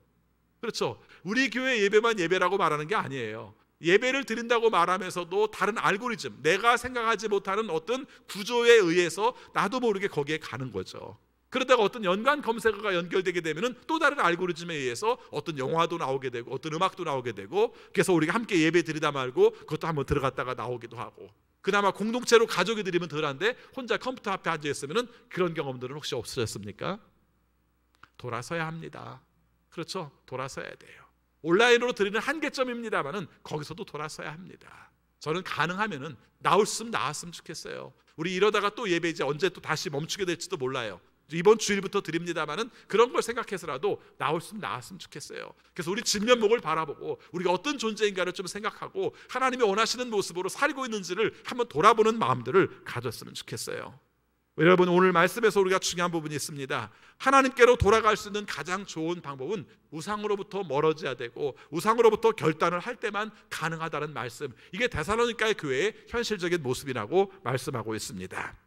Speaker 1: 그렇죠? 우리 교회 예배만 예배라고 말하는 게 아니에요. 예배를 드린다고 말하면서도 다른 알고리즘, 내가 생각하지 못하는 어떤 구조에 의해서 나도 모르게 거기에 가는 거죠. 그러다가 어떤 연관 검색어가 연결되게 되면 또 다른 알고리즘에 의해서 어떤 영화도 나오게 되고 어떤 음악도 나오게 되고, 그래서 우리가 함께 예배 드리다 말고 그것도 한번 들어갔다가 나오기도 하고, 그나마 공동체로 가족이 드리면 덜한데 혼자 컴퓨터 앞에 앉아 있으면 그런 경험들은 혹시 없으셨습니까? 돌아서야 합니다. 그렇죠? 돌아서야 돼요. 온라인으로 드리는 한계점입니다만은 거기서도 돌아서야 합니다. 저는 가능하면은 나왔으면 좋겠어요. 우리 이러다가 또 예배 이제 언제 또 다시 멈추게 될지도 몰라요. 이번 주일부터 드립니다만은 그런 걸 생각해서라도 나왔으면 좋겠어요. 그래서 우리 진면목을 바라보고 우리가 어떤 존재인가를 좀 생각하고 하나님이 원하시는 모습으로 살고 있는지를 한번 돌아보는 마음들을 가졌으면 좋겠어요. 여러분, 오늘 말씀에서 우리가 중요한 부분이 있습니다. 하나님께로 돌아갈 수 있는 가장 좋은 방법은 우상으로부터 멀어져야 되고 우상으로부터 결단을 할 때만 가능하다는 말씀, 이게 데살로니가의 교회의 현실적인 모습이라고 말씀하고 있습니다.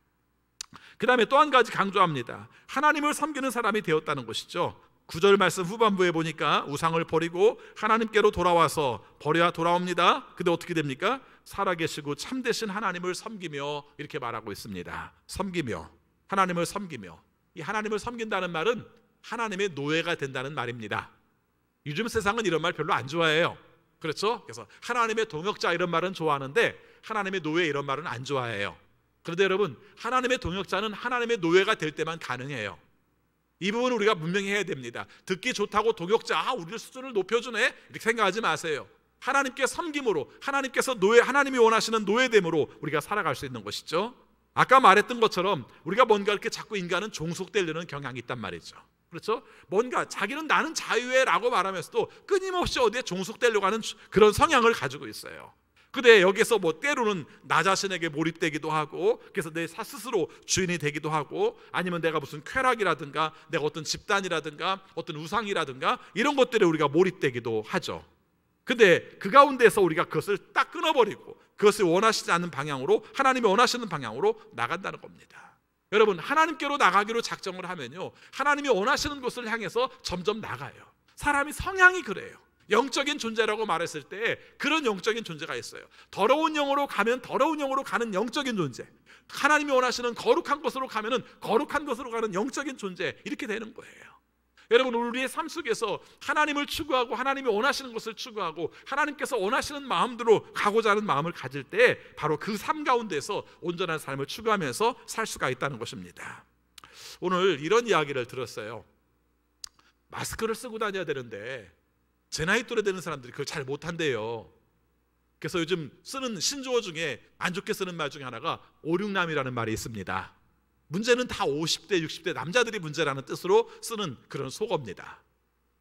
Speaker 1: 그 다음에 또 한 가지 강조합니다. 하나님을 섬기는 사람이 되었다는 것이죠. 9절 말씀 후반부에 보니까 우상을 버리고 하나님께로 돌아와서 버려야 돌아옵니다. 근데 어떻게 됩니까? 살아계시고 참되신 하나님을 섬기며 이렇게 말하고 있습니다. 섬기며, 하나님을 섬기며. 이 하나님을 섬긴다는 말은 하나님의 노예가 된다는 말입니다. 요즘 세상은 이런 말 별로 안 좋아해요. 그렇죠? 그래서 하나님의 동역자 이런 말은 좋아하는데 하나님의 노예 이런 말은 안 좋아해요. 그런데 여러분, 하나님의 동역자는 하나님의 노예가 될 때만 가능해요. 이 부분은 우리가 분명히 해야 됩니다. 듣기 좋다고 동역자, 우리를 수준을 높여주네 이렇게 생각하지 마세요. 하나님께 섬김으로, 하나님께서 하나님이 원하시는 노예됨으로 우리가 살아갈 수 있는 것이죠. 아까 말했던 것처럼 우리가 뭔가 이렇게 자꾸 인간은 종속되려는 경향이 있단 말이죠. 그렇죠? 뭔가 자기는 나는 자유해 라고 말하면서도 끊임없이 어디에 종속되려고 하는 그런 성향을 가지고 있어요. 근데 여기서 때로는 나 자신에게 몰입되기도 하고, 그래서 내 스스로 주인이 되기도 하고, 아니면 내가 무슨 쾌락이라든가 내가 어떤 집단이라든가 어떤 우상이라든가 이런 것들에 우리가 몰입되기도 하죠. 근데 그 가운데서 우리가 그것을 딱 끊어버리고 그것을 원하시지 않는 방향으로, 하나님이 원하시는 방향으로 나간다는 겁니다. 여러분, 하나님께로 나가기로 작정을 하면요, 하나님이 원하시는 곳을 향해서 점점 나가요. 사람이 성향이 그래요. 영적인 존재라고 말했을 때 그런 영적인 존재가 있어요. 더러운 영으로 가면 더러운 영으로 가는 영적인 존재, 하나님이 원하시는 거룩한 곳으로 가면은 거룩한 곳으로 가는 영적인 존재, 이렇게 되는 거예요. 여러분, 우리의 삶 속에서 하나님을 추구하고 하나님이 원하시는 것을 추구하고 하나님께서 원하시는 마음대로 가고자 하는 마음을 가질 때 바로 그 삶 가운데서 온전한 삶을 추구하면서 살 수가 있다는 것입니다. 오늘 이런 이야기를 들었어요. 마스크를 쓰고 다녀야 되는데 제 나이 또래 되는 사람들이 그걸 잘 못한대요. 그래서 요즘 쓰는 신조어 중에 안 좋게 쓰는 말 중에 하나가 5,6남이라는 말이 있습니다. 문제는 다 50대, 60대 남자들이 문제라는 뜻으로 쓰는 그런 속어입니다.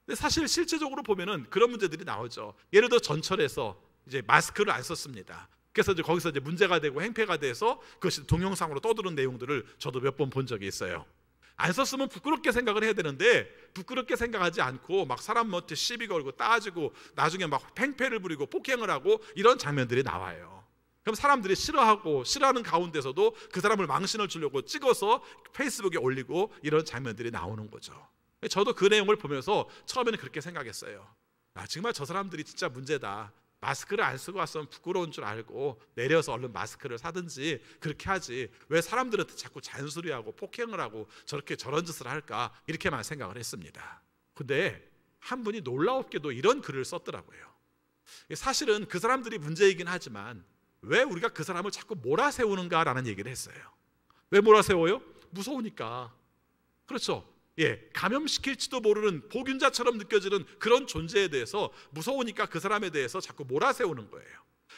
Speaker 1: 근데 사실 실제적으로 보면은 그런 문제들이 나오죠. 예를 들어 전철에서 이제 마스크를 안 썼습니다. 그래서 이제 거기서 이제 문제가 되고 행패가 돼서 그것이 동영상으로 떠드는 내용들을 저도 몇 번 본 적이 있어요. 안 썼으면 부끄럽게 생각을 해야 되는데 부끄럽게 생각하지 않고 막 사람한테 시비 걸고 따지고 나중에 막 팽패를 부리고 폭행을 하고 이런 장면들이 나와요. 그럼 사람들이 싫어하는 가운데서도 그 사람을 망신을 주려고 찍어서 페이스북에 올리고 이런 장면들이 나오는 거죠. 저도 그 내용을 보면서 처음에는 그렇게 생각했어요. 정말 저 사람들이 진짜 문제다. 마스크를 안 쓰고 왔으면 부끄러운 줄 알고 내려서 얼른 마스크를 사든지 그렇게 하지, 왜 사람들한테 자꾸 잔소리하고 폭행을 하고 저런 짓을 할까, 이렇게만 생각을 했습니다. 근데 한 분이 놀라웠게도 이런 글을 썼더라고요. 사실은 그 사람들이 문제이긴 하지만 왜 우리가 그 사람을 자꾸 몰아세우는가라는 얘기를 했어요. 왜 몰아세워요? 무서우니까. 그렇죠. 감염시킬지도 모르는 보균자처럼 느껴지는 그런 존재에 대해서 무서우니까 그 사람에 대해서 자꾸 몰아세우는 거예요.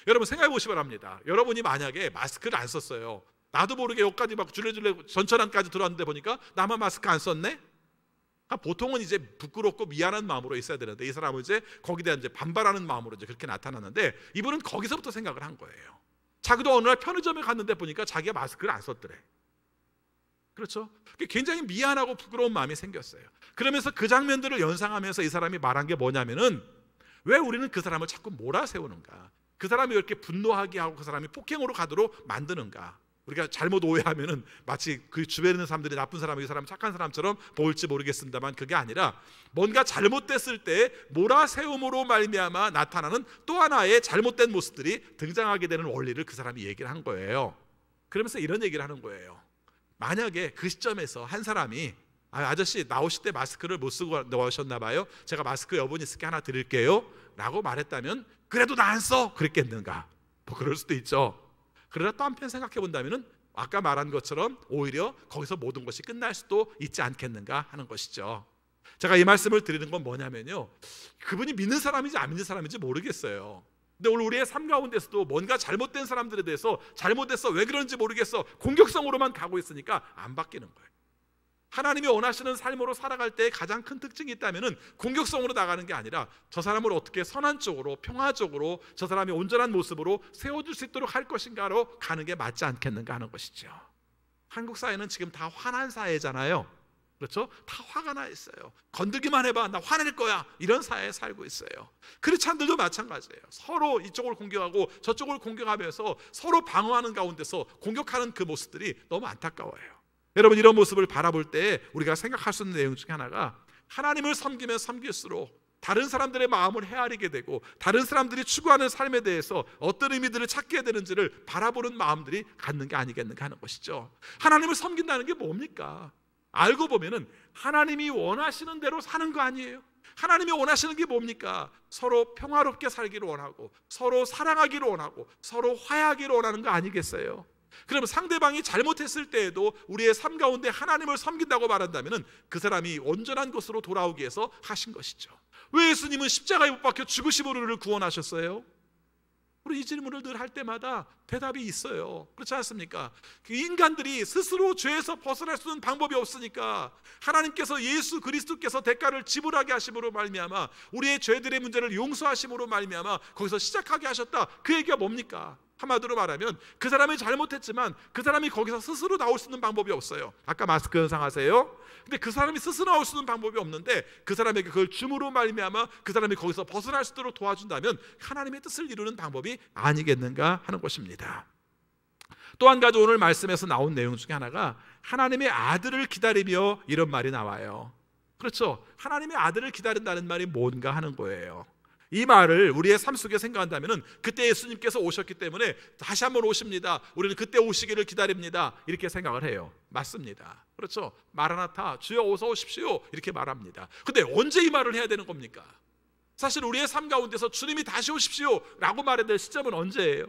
Speaker 1: 여러분 생각해 보시기 바랍니다. 여러분이 만약에 마스크를 안 썼어요. 나도 모르게 여기까지 막 줄레줄레 전철 안까지 들어왔는데 보니까 나만 마스크 안 썼네? 보통은 이제 부끄럽고 미안한 마음으로 있어야 되는데 이 사람은 이제 거기에 대한 이제 반발하는 마음으로 이제 그렇게 나타났는데 이분은 거기서부터 생각을 한 거예요. 자기도 어느 날 편의점에 갔는데 보니까 자기가 마스크를 안 썼더래. 그렇죠? 굉장히 미안하고 부끄러운 마음이 생겼어요. 그러면서 그 장면들을 연상하면서 이 사람이 말한 게 뭐냐면은, 왜 우리는 그 사람을 자꾸 몰아세우는가? 그 사람이 이렇게 분노하게 하고 그 사람이 폭행으로 가도록 만드는가? 우리가 잘못 오해하면은 마치 그 주변에 있는 사람들이 나쁜 사람이 이 사람 착한 사람처럼 보일지 모르겠습니다만 그게 아니라 뭔가 잘못됐을 때 몰아세움으로 말미암아 나타나는 또 하나의 잘못된 모습들이 등장하게 되는 원리를 그 사람이 얘기를 한 거예요. 그러면서 이런 얘기를 하는 거예요. 만약에 그 시점에서 한 사람이 아저씨 나오실 때 마스크를 못 쓰고 나오셨나 봐요. 제가 마스크 여분 있을게 하나 드릴게요 라고 말했다면 그래도 나 안 써 그랬겠는가? 뭐 그럴 수도 있죠. 그러나 또 한편 생각해 본다면 아까 말한 것처럼 오히려 거기서 모든 것이 끝날 수도 있지 않겠는가 하는 것이죠. 제가 이 말씀을 드리는 건 뭐냐면요, 그분이 믿는 사람인지 안 믿는 사람인지 모르겠어요. 근데 오늘 우리의 삶 가운데서도 뭔가 잘못된 사람들에 대해서 잘못됐어, 왜 그런지 모르겠어, 공격성으로만 가고 있으니까 안 바뀌는 거예요. 하나님이 원하시는 삶으로 살아갈 때 가장 큰 특징이 있다면 공격성으로 나가는 게 아니라 저 사람을 어떻게 선한 쪽으로, 평화적으로 저 사람이 온전한 모습으로 세워줄 수 있도록 할 것인가로 가는 게 맞지 않겠는가 하는 것이죠. 한국 사회는 지금 다 화난 사회잖아요. 그렇죠? 다 화가 나 있어요. 건들기만 해봐 나 화낼 거야, 이런 사회에 살고 있어요. 크리스찬들도 마찬가지예요. 서로 이쪽을 공격하고 저쪽을 공격하면서 서로 방어하는 가운데서 공격하는 그 모습들이 너무 안타까워요. 여러분, 이런 모습을 바라볼 때 우리가 생각할 수 있는 내용 중에 하나가, 하나님을 섬기면 섬길수록 다른 사람들의 마음을 헤아리게 되고 다른 사람들이 추구하는 삶에 대해서 어떤 의미들을 찾게 되는지를 바라보는 마음들이 갖는 게 아니겠는가 하는 것이죠. 하나님을 섬긴다는 게 뭡니까? 알고 보면은 하나님이 원하시는 대로 사는 거 아니에요. 하나님이 원하시는 게 뭡니까? 서로 평화롭게 살기를 원하고 서로 사랑하기를 원하고 서로 화해하기를 원하는 거 아니겠어요? 그러면 상대방이 잘못했을 때에도 우리의 삶 가운데 하나님을 섬긴다고 말한다면 그 사람이 온전한 것으로 돌아오기 위해서 하신 것이죠. 왜 예수님은 십자가에 못 박혀 죽으심으로 우리를 구원하셨어요? 우리 이 질문을 늘 할 때마다 대답이 있어요. 그렇지 않습니까? 인간들이 스스로 죄에서 벗어날 수 있는 방법이 없으니까 하나님께서 예수 그리스도께서 대가를 지불하게 하심으로 말미암아 우리의 죄들의 문제를 용서하심으로 말미암아 거기서 시작하게 하셨다. 그 얘기가 뭡니까? 한마디로 말하면 그 사람이 잘못했지만 그 사람이 거기서 스스로 나올 수 있는 방법이 없어요. 아까 마스크 현상하세요? 근데 그 사람이 스스로 나올 수 있는 방법이 없는데 그 사람에게 그걸 줌으로 말미암아 그 사람이 거기서 벗어날 수 있도록 도와준다면 하나님의 뜻을 이루는 방법이 아니겠는가 하는 것입니다. 또 한 가지 오늘 말씀에서 나온 내용 중에 하나가 하나님의 아들을 기다리며 이런 말이 나와요. 그렇죠? 하나님의 아들을 기다린다는 말이 뭔가 하는 거예요. 이 말을 우리의 삶 속에 생각한다면 그때 예수님께서 오셨기 때문에 다시 한번 오십니다. 우리는 그때 오시기를 기다립니다. 이렇게 생각을 해요. 맞습니다. 그렇죠? 마라나타, 주여 어서 오십시오, 이렇게 말합니다. 근데 언제 이 말을 해야 되는 겁니까? 사실 우리의 삶 가운데서 주님이 다시 오십시오 라고 말해야 될 시점은 언제예요?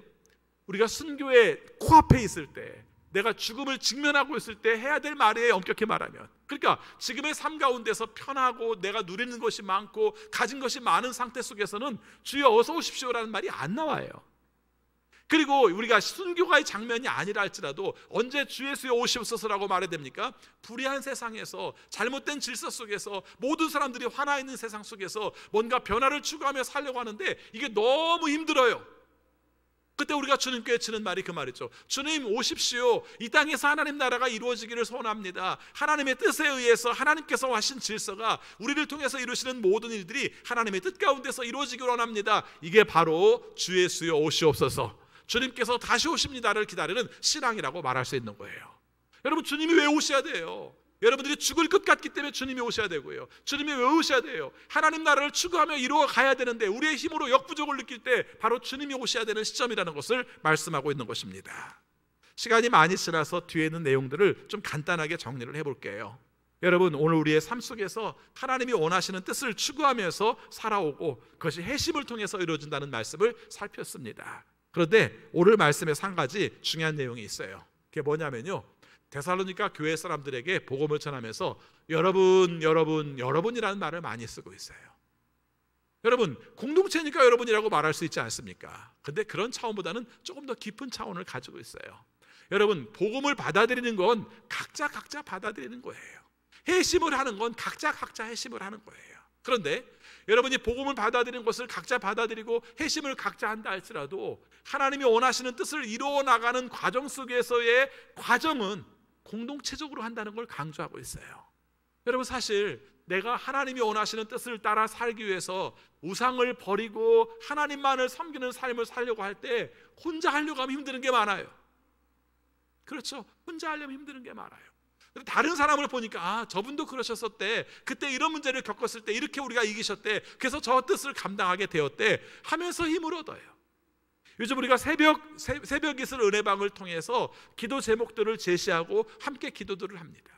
Speaker 1: 우리가 순교의 코앞에 있을 때, 내가 죽음을 직면하고 있을 때 해야 될 말이에요. 엄격히 말하면. 그러니까 지금의 삶 가운데서 편하고 내가 누리는 것이 많고 가진 것이 많은 상태 속에서는 주여 어서 오십시오라는 말이 안 나와요. 그리고 우리가 순교가의 장면이 아니라 할지라도 언제 주 예수여 오시옵소서라고 말해야 됩니까? 불의한 세상에서, 잘못된 질서 속에서, 모든 사람들이 화나 있는 세상 속에서 뭔가 변화를 추구하며 살려고 하는데 이게 너무 힘들어요. 그때 우리가 주님께 외치는 말이 그 말이죠. 주님 오십시오. 이 땅에서 하나님 나라가 이루어지기를 소원합니다. 하나님의 뜻에 의해서 하나님께서 하신 질서가 우리를 통해서 이루시는 모든 일들이 하나님의 뜻 가운데서 이루어지기를 원합니다. 이게 바로 주 예수여 오시옵소서, 주님께서 다시 오십니다를 기다리는 신앙이라고 말할 수 있는 거예요. 여러분, 주님이 왜 오셔야 돼요? 여러분들이 죽을 것 같기 때문에 주님이 오셔야 되고요. 주님이 왜 오셔야 돼요? 하나님 나라를 추구하며 이루어 가야 되는데 우리의 힘으로 역부족을 느낄 때 바로 주님이 오셔야 되는 시점이라는 것을 말씀하고 있는 것입니다. 시간이 많이 지나서 뒤에 있는 내용들을 좀 간단하게 정리를 해볼게요. 여러분, 오늘 우리의 삶 속에서 하나님이 원하시는 뜻을 추구하면서 살아오고 그것이 회심을 통해서 이루어진다는 말씀을 살폈습니다. 그런데 오늘 말씀에서 한 가지 중요한 내용이 있어요. 그게 뭐냐면요, 데살로니가 교회 사람들에게 복음을 전하면서 여러분이라는 말을 많이 쓰고 있어요. 여러분, 공동체니까 여러분이라고 말할 수 있지 않습니까? 근데 그런 차원보다는 조금 더 깊은 차원을 가지고 있어요. 여러분, 복음을 받아들이는 건 각자 받아들이는 거예요. 회심을 하는 건 각자 회심을 하는 거예요. 그런데 여러분이 복음을 받아들이는 것을 각자 받아들이고 회심을 각자 한다 할지라도 하나님이 원하시는 뜻을 이루어 나가는 과정 속에서의 과정은 공동체적으로 한다는 걸 강조하고 있어요. 여러분, 사실 내가 하나님이 원하시는 뜻을 따라 살기 위해서 우상을 버리고 하나님만을 섬기는 삶을 살려고 할 때 혼자 하려고 하면 힘드는 게 많아요. 그렇죠? 혼자 하려면 힘드는 게 많아요. 다른 사람을 보니까 저분도 그러셨었대, 그때 이런 문제를 겪었을 때 이렇게 우리가 이기셨대, 그래서 저 뜻을 감당하게 되었대 하면서 힘을 얻어요. 요즘 우리가 새벽 이슬 은혜방을 통해서 기도 제목들을 제시하고 함께 기도들을 합니다.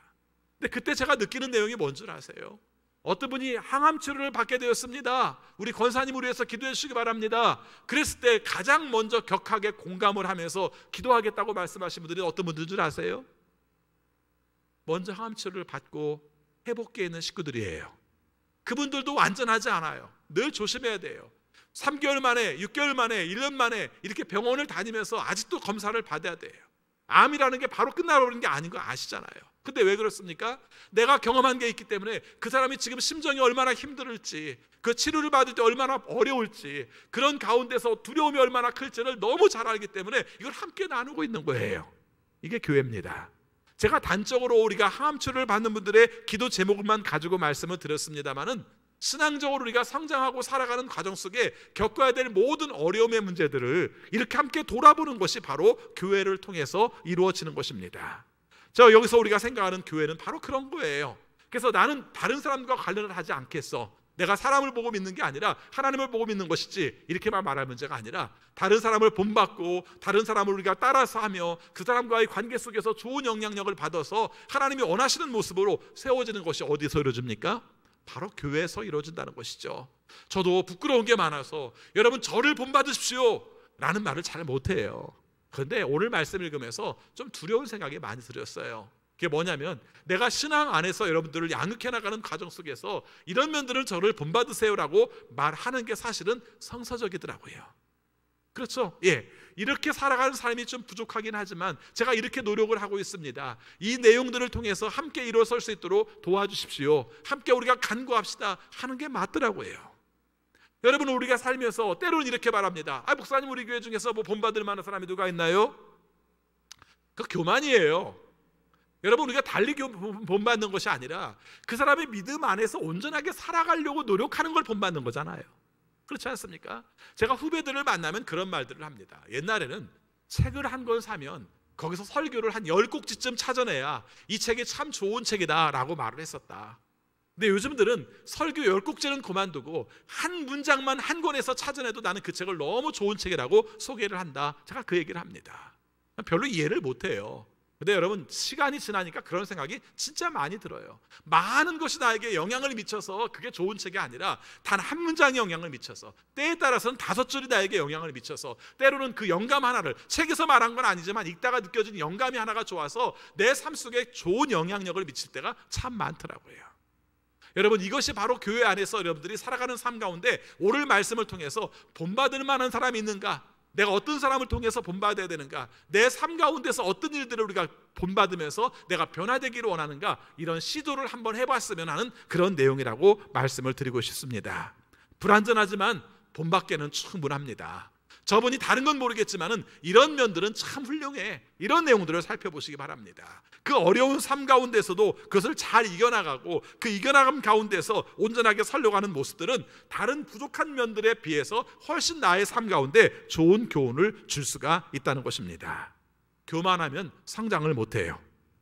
Speaker 1: 근데 그때 제가 느끼는 내용이 뭔 줄 아세요? 어떤 분이 항암 치료를 받게 되었습니다. 우리 권사님을 위해서 기도해 주시기 바랍니다. 그랬을 때 가장 먼저 격하게 공감을 하면서 기도하겠다고 말씀하신 분들이 어떤 분들인 줄 아세요? 먼저 항암 치료를 받고 회복기에 있는 식구들이에요. 그분들도 완전하지 않아요. 늘 조심해야 돼요. 3개월 만에, 6개월 만에, 1년 만에 이렇게 병원을 다니면서 아직도 검사를 받아야 돼요. 암이라는 게 바로 끝나버리는 게 아닌 거 아시잖아요. 근데 왜 그렇습니까? 내가 경험한 게 있기 때문에 그 사람이 지금 심정이 얼마나 힘들을지, 그 치료를 받을 때 얼마나 어려울지, 그런 가운데서 두려움이 얼마나 클지를 너무 잘 알기 때문에 이걸 함께 나누고 있는 거예요. 이게 교회입니다. 제가 단적으로 우리가 항암 치료를 받는 분들의 기도 제목만 가지고 말씀을 드렸습니다마는 신앙적으로 우리가 성장하고 살아가는 과정 속에 겪어야 될 모든 어려움의 문제들을 이렇게 함께 돌아보는 것이 바로 교회를 통해서 이루어지는 것입니다. 저 여기서 우리가 생각하는 교회는 바로 그런 거예요. 그래서 나는 다른 사람과 관련을 하지 않겠어. 내가 사람을 보고 믿는 게 아니라 하나님을 보고 믿는 것이지, 이렇게만 말할 문제가 아니라 다른 사람을 본받고 다른 사람을 우리가 따라서 하며 그 사람과의 관계 속에서 좋은 영향력을 받아서 하나님이 원하시는 모습으로 세워지는 것이 어디서 이루어집니까? 바로 교회에서 이루어진다는 것이죠. 저도 부끄러운 게 많아서 여러분 저를 본받으십시오 라는 말을 잘 못해요. 그런데 오늘 말씀 읽으면서 좀 두려운 생각이 많이 들었어요. 그게 뭐냐면 내가 신앙 안에서 여러분들을 양육해 나가는 과정 속에서 이런 면들을 저를 본받으세요라고 말하는 게 사실은 성서적이더라고요. 그렇죠? 예, 이렇게 살아가는 삶이 좀 부족하긴 하지만 제가 이렇게 노력을 하고 있습니다. 이 내용들을 통해서 함께 일어설 수 있도록 도와주십시오. 함께 우리가 간구합시다 하는 게 맞더라고요. 여러분, 우리가 살면서 때로는 이렇게 말합니다. 목사님, 우리 교회 중에서 뭐 본받을 만한 사람이 누가 있나요? 그 교만이에요. 여러분, 우리가 달리 본받는 것이 아니라 그 사람의 믿음 안에서 온전하게 살아가려고 노력하는 걸 본받는 거잖아요. 그렇지 않습니까? 제가 후배들을 만나면 그런 말들을 합니다. 옛날에는 책을 한 권 사면 거기서 설교를 한 10꼭지쯤 찾아내야 이 책이 참 좋은 책이다 라고 말을 했었다. 근데 요즘들은 설교 10꼭지는 그만두고 한 문장만 한 권에서 찾아내도 나는 그 책을 너무 좋은 책이라고 소개를 한다. 제가 그 얘기를 합니다. 별로 이해를 못해요. 근데 여러분, 시간이 지나니까 그런 생각이 진짜 많이 들어요. 많은 것이 나에게 영향을 미쳐서 그게 좋은 책이 아니라 단 한 문장에 영향을 미쳐서, 때에 따라서는 5줄이 나에게 영향을 미쳐서, 때로는 그 영감 하나를, 책에서 말한 건 아니지만 읽다가 느껴진 영감이 하나가 좋아서 내 삶 속에 좋은 영향력을 미칠 때가 참 많더라고요. 여러분, 이것이 바로 교회 안에서 여러분들이 살아가는 삶 가운데 오늘 말씀을 통해서 본받을 만한 사람이 있는가, 내가 어떤 사람을 통해서 본받아야 되는가, 내 삶 가운데서 어떤 일들을 우리가 본받으면서 내가 변화되기를 원하는가, 이런 시도를 한번 해봤으면 하는 그런 내용이라고 말씀을 드리고 싶습니다. 불완전하지만 본받기에는 충분합니다. 저분이 다른 건 모르겠지만은 이런 면들은 참 훌륭해. 이런 내용들을 살펴보시기 바랍니다. 그 어려운 삶 가운데서도 그것을 잘 이겨나가고 그 이겨나감 가운데서 온전하게 살려가는 모습들은 다른 부족한 면들에 비해서 훨씬 나의 삶 가운데 좋은 교훈을 줄 수가 있다는 것입니다. 교만하면 성장을 못해요.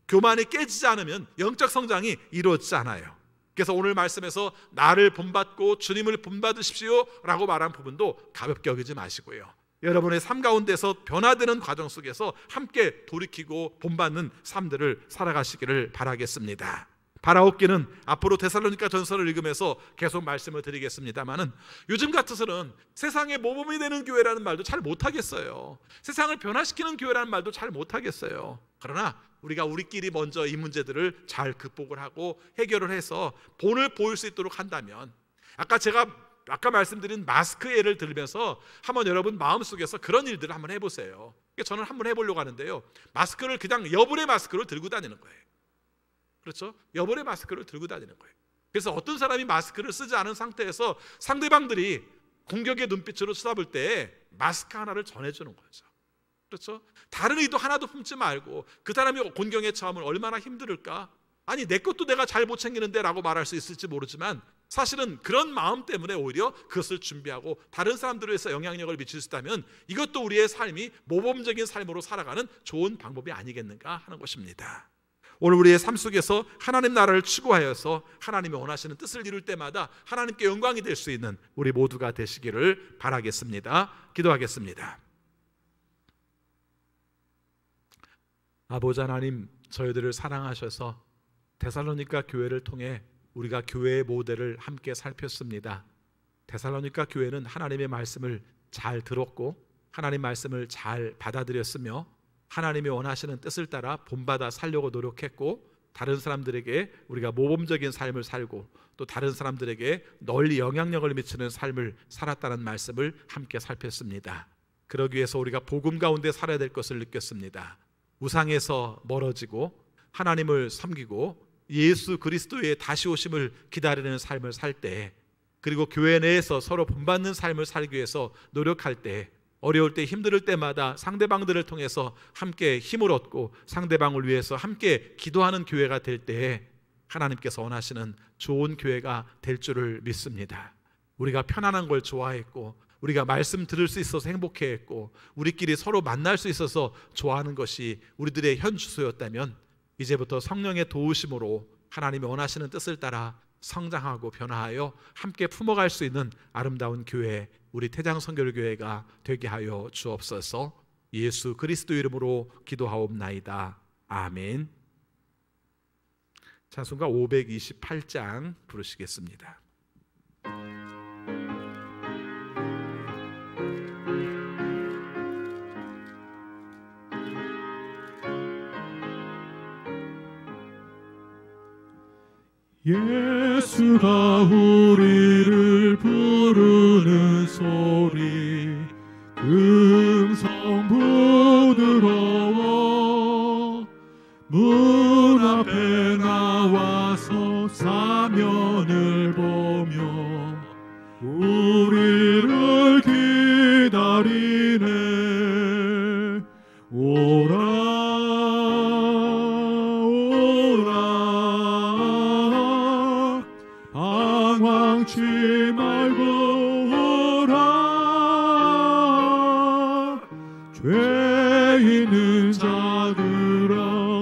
Speaker 1: 교만이 깨지지 않으면 영적 성장이 이루어지지 않아요. 그래서 오늘 말씀에서 나를 본받고 주님을 본받으십시오 라고 말한 부분도 가볍게 여기지 마시고요, 여러분의 삶 가운데서 변화되는 과정 속에서 함께 돌이키고 본받는 삶들을 살아가시기를 바라겠습니다. 바라옵기는 앞으로 데살로니가 전서를 읽으면서 계속 말씀을 드리겠습니다만은, 요즘 같아서는 세상의 모범이 되는 교회라는 말도 잘 못하겠어요. 세상을 변화시키는 교회라는 말도 잘 못하겠어요. 그러나 우리가 우리끼리 먼저 이 문제들을 잘 극복을 하고 해결을 해서 본을 보일 수 있도록 한다면, 아까 말씀드린 마스크 예를 들면서 한번 여러분 마음속에서 그런 일들을 한번 해보세요. 저는 한번 해보려고 하는데요, 마스크를 그냥 여분의 마스크를 들고 다니는 거예요. 그렇죠? 여분의 마스크를 들고 다니는 거예요. 그래서 어떤 사람이 마스크를 쓰지 않은 상태에서 상대방들이 공격의 눈빛으로 쳐다볼 때 마스크 하나를 전해주는 거죠. 그렇죠? 다른 의도 하나도 품지 말고 그 사람이 곤경에 처하면 얼마나 힘들을까? 아니, 내 것도 내가 잘 못 챙기는데 라고 말할 수 있을지 모르지만 사실은 그런 마음 때문에 오히려 그것을 준비하고 다른 사람들을 위해서 영향력을 미칠 수 있다면 이것도 우리의 삶이 모범적인 삶으로 살아가는 좋은 방법이 아니겠는가 하는 것입니다. 오늘 우리의 삶 속에서 하나님 나라를 추구하여서 하나님이 원하시는 뜻을 이룰 때마다 하나님께 영광이 될 수 있는 우리 모두가 되시기를 바라겠습니다. 기도하겠습니다. 아버지 하나님, 저희들을 사랑하셔서 데살로니가 교회를 통해 우리가 교회의 모델을 함께 살폈습니다. 데살로니가 교회는 하나님의 말씀을 잘 들었고 하나님 말씀을 잘 받아들였으며 하나님이 원하시는 뜻을 따라 본받아 살려고 노력했고, 다른 사람들에게 우리가 모범적인 삶을 살고 또 다른 사람들에게 널리 영향력을 미치는 삶을 살았다는 말씀을 함께 살폈습니다. 그러기 위해서 우리가 복음 가운데 살아야 될 것을 느꼈습니다. 우상에서 멀어지고 하나님을 섬기고 예수 그리스도의 다시 오심을 기다리는 삶을 살 때, 그리고 교회 내에서 서로 본받는 삶을 살기 위해서 노력할 때, 어려울 때 힘들 때마다 상대방들을 통해서 함께 힘을 얻고 상대방을 위해서 함께 기도하는 교회가 될 때 하나님께서 원하시는 좋은 교회가 될 줄을 믿습니다. 우리가 편안한 걸 좋아했고 우리가 말씀 들을 수 있어서 행복해했고 우리끼리 서로 만날 수 있어서 좋아하는 것이 우리들의 현 주소였다면, 이제부터 성령의 도우심으로 하나님이 원하시는 뜻을 따라 성장하고 변화하여 함께 품어갈 수 있는 아름다운 교회, 우리 태장선교교회가 되게 하여 주옵소서. 예수 그리스도 이름으로 기도하옵나이다. 아멘. 찬송가 528장 부르시겠습니다.
Speaker 2: 예수가 우리를 부르는 소리 음성 부드러워 문 앞에 나와서 사면을 보며 우리를 기다리네. 오라 방황치 말고 오라. 죄 있는 자들아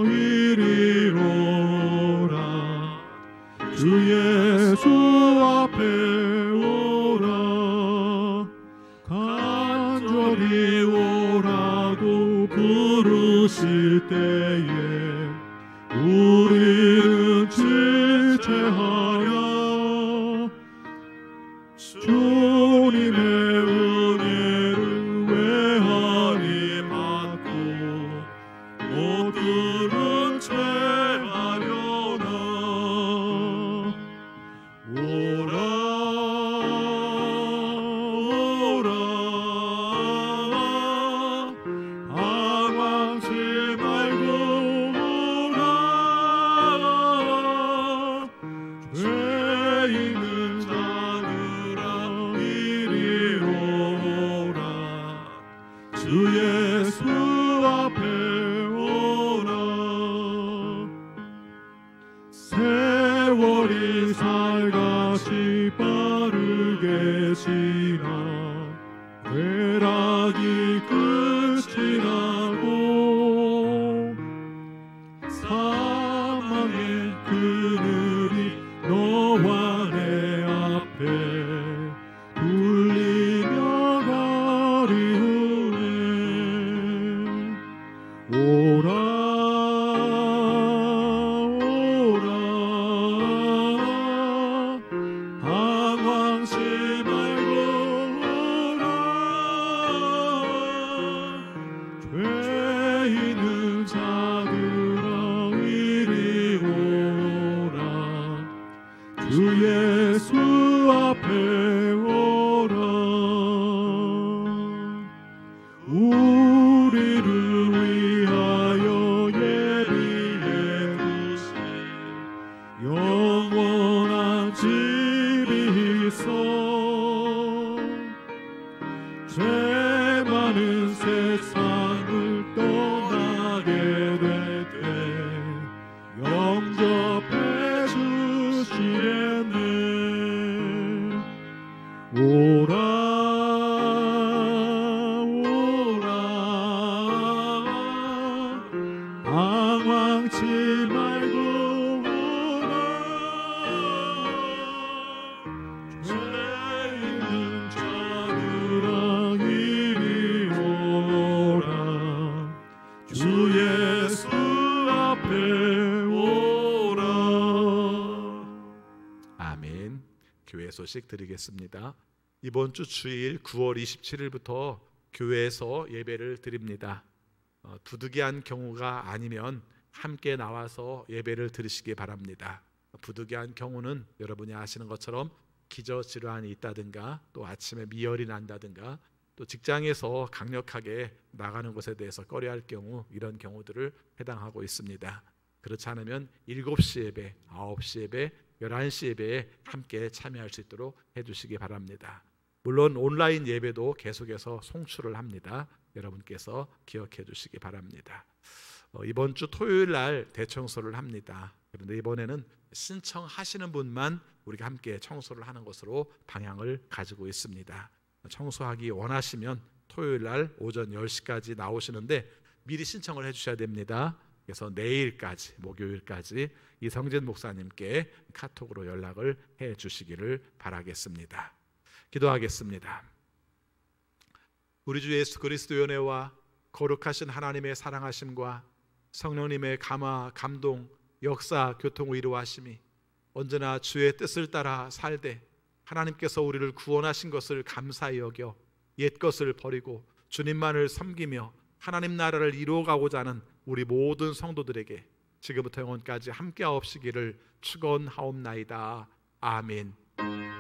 Speaker 2: 이리 오라. 주 예수 앞에 오라. 간절히 오라고 부르실 때에 우리는 지체하여 주님의 은혜를 외하니 받고 모두는 채하려나. 오라 오라 방황치 말고 오라. 죄 있는 주 예수 앞에 오라. 세월이 살같이 빠르게 지나 쾌락이 끝이 나고 사망의 그늘이 너와 내 앞에 울리며 가리우네. 오라 오라 방황치 말고 오라. 죄 있는 자들아 이리 오라. 주 예수 앞에 오라. 우리를 위하여 예비해 두신 영원한 집이 있어. 죄 많은 세상을 떠나게 될 때 영접해 주시겠네. 오라 방황치 말고 오라. 죄 있는 자들아 이리 오라. 주 예수 앞에 오라.
Speaker 1: 아멘. 교회 소식 드리겠습니다. 이번 주 주일 9월 27일부터 교회에서 예배를 드립니다. 부득이한 경우가 아니면 함께 나와서 예배를 드리시기 바랍니다. 부득이한 경우는 여러분이 아시는 것처럼 기저질환이 있다든가 또 아침에 미열이 난다든가 또 직장에서 강력하게 나가는 것에 대해서 꺼려할 경우, 이런 경우들을 해당하고 있습니다. 그렇지 않으면 7시 예배, 9시 예배, 11시 예배에 함께 참여할 수 있도록 해주시기 바랍니다. 물론 온라인 예배도 계속해서 송출을 합니다. 여러분께서 기억해 주시기 바랍니다. 이번 주 토요일 날 대청소를 합니다. 그런데 이번에는 신청하시는 분만 우리가 함께 청소를 하는 것으로 방향을 가지고 있습니다. 청소하기 원하시면 토요일 날 오전 10시까지 나오시는데 미리 신청을 해 주셔야 됩니다. 그래서 내일까지, 목요일까지 이성진 목사님께 카톡으로 연락을 해 주시기를 바라겠습니다. 기도하겠습니다. 우리 주 예수 그리스도의 은혜와 거룩하신 하나님의 사랑하심과 성령님의 감화, 감동, 역사, 교통, 위로하심이 언제나 주의 뜻을 따라 살되 하나님께서 우리를 구원하신 것을 감사히 여겨 옛 것을 버리고 주님만을 섬기며 하나님 나라를 이루어가고자 하는 우리 모든 성도들에게 지금부터 영원까지 함께하옵시기를 축원하옵나이다. 아멘.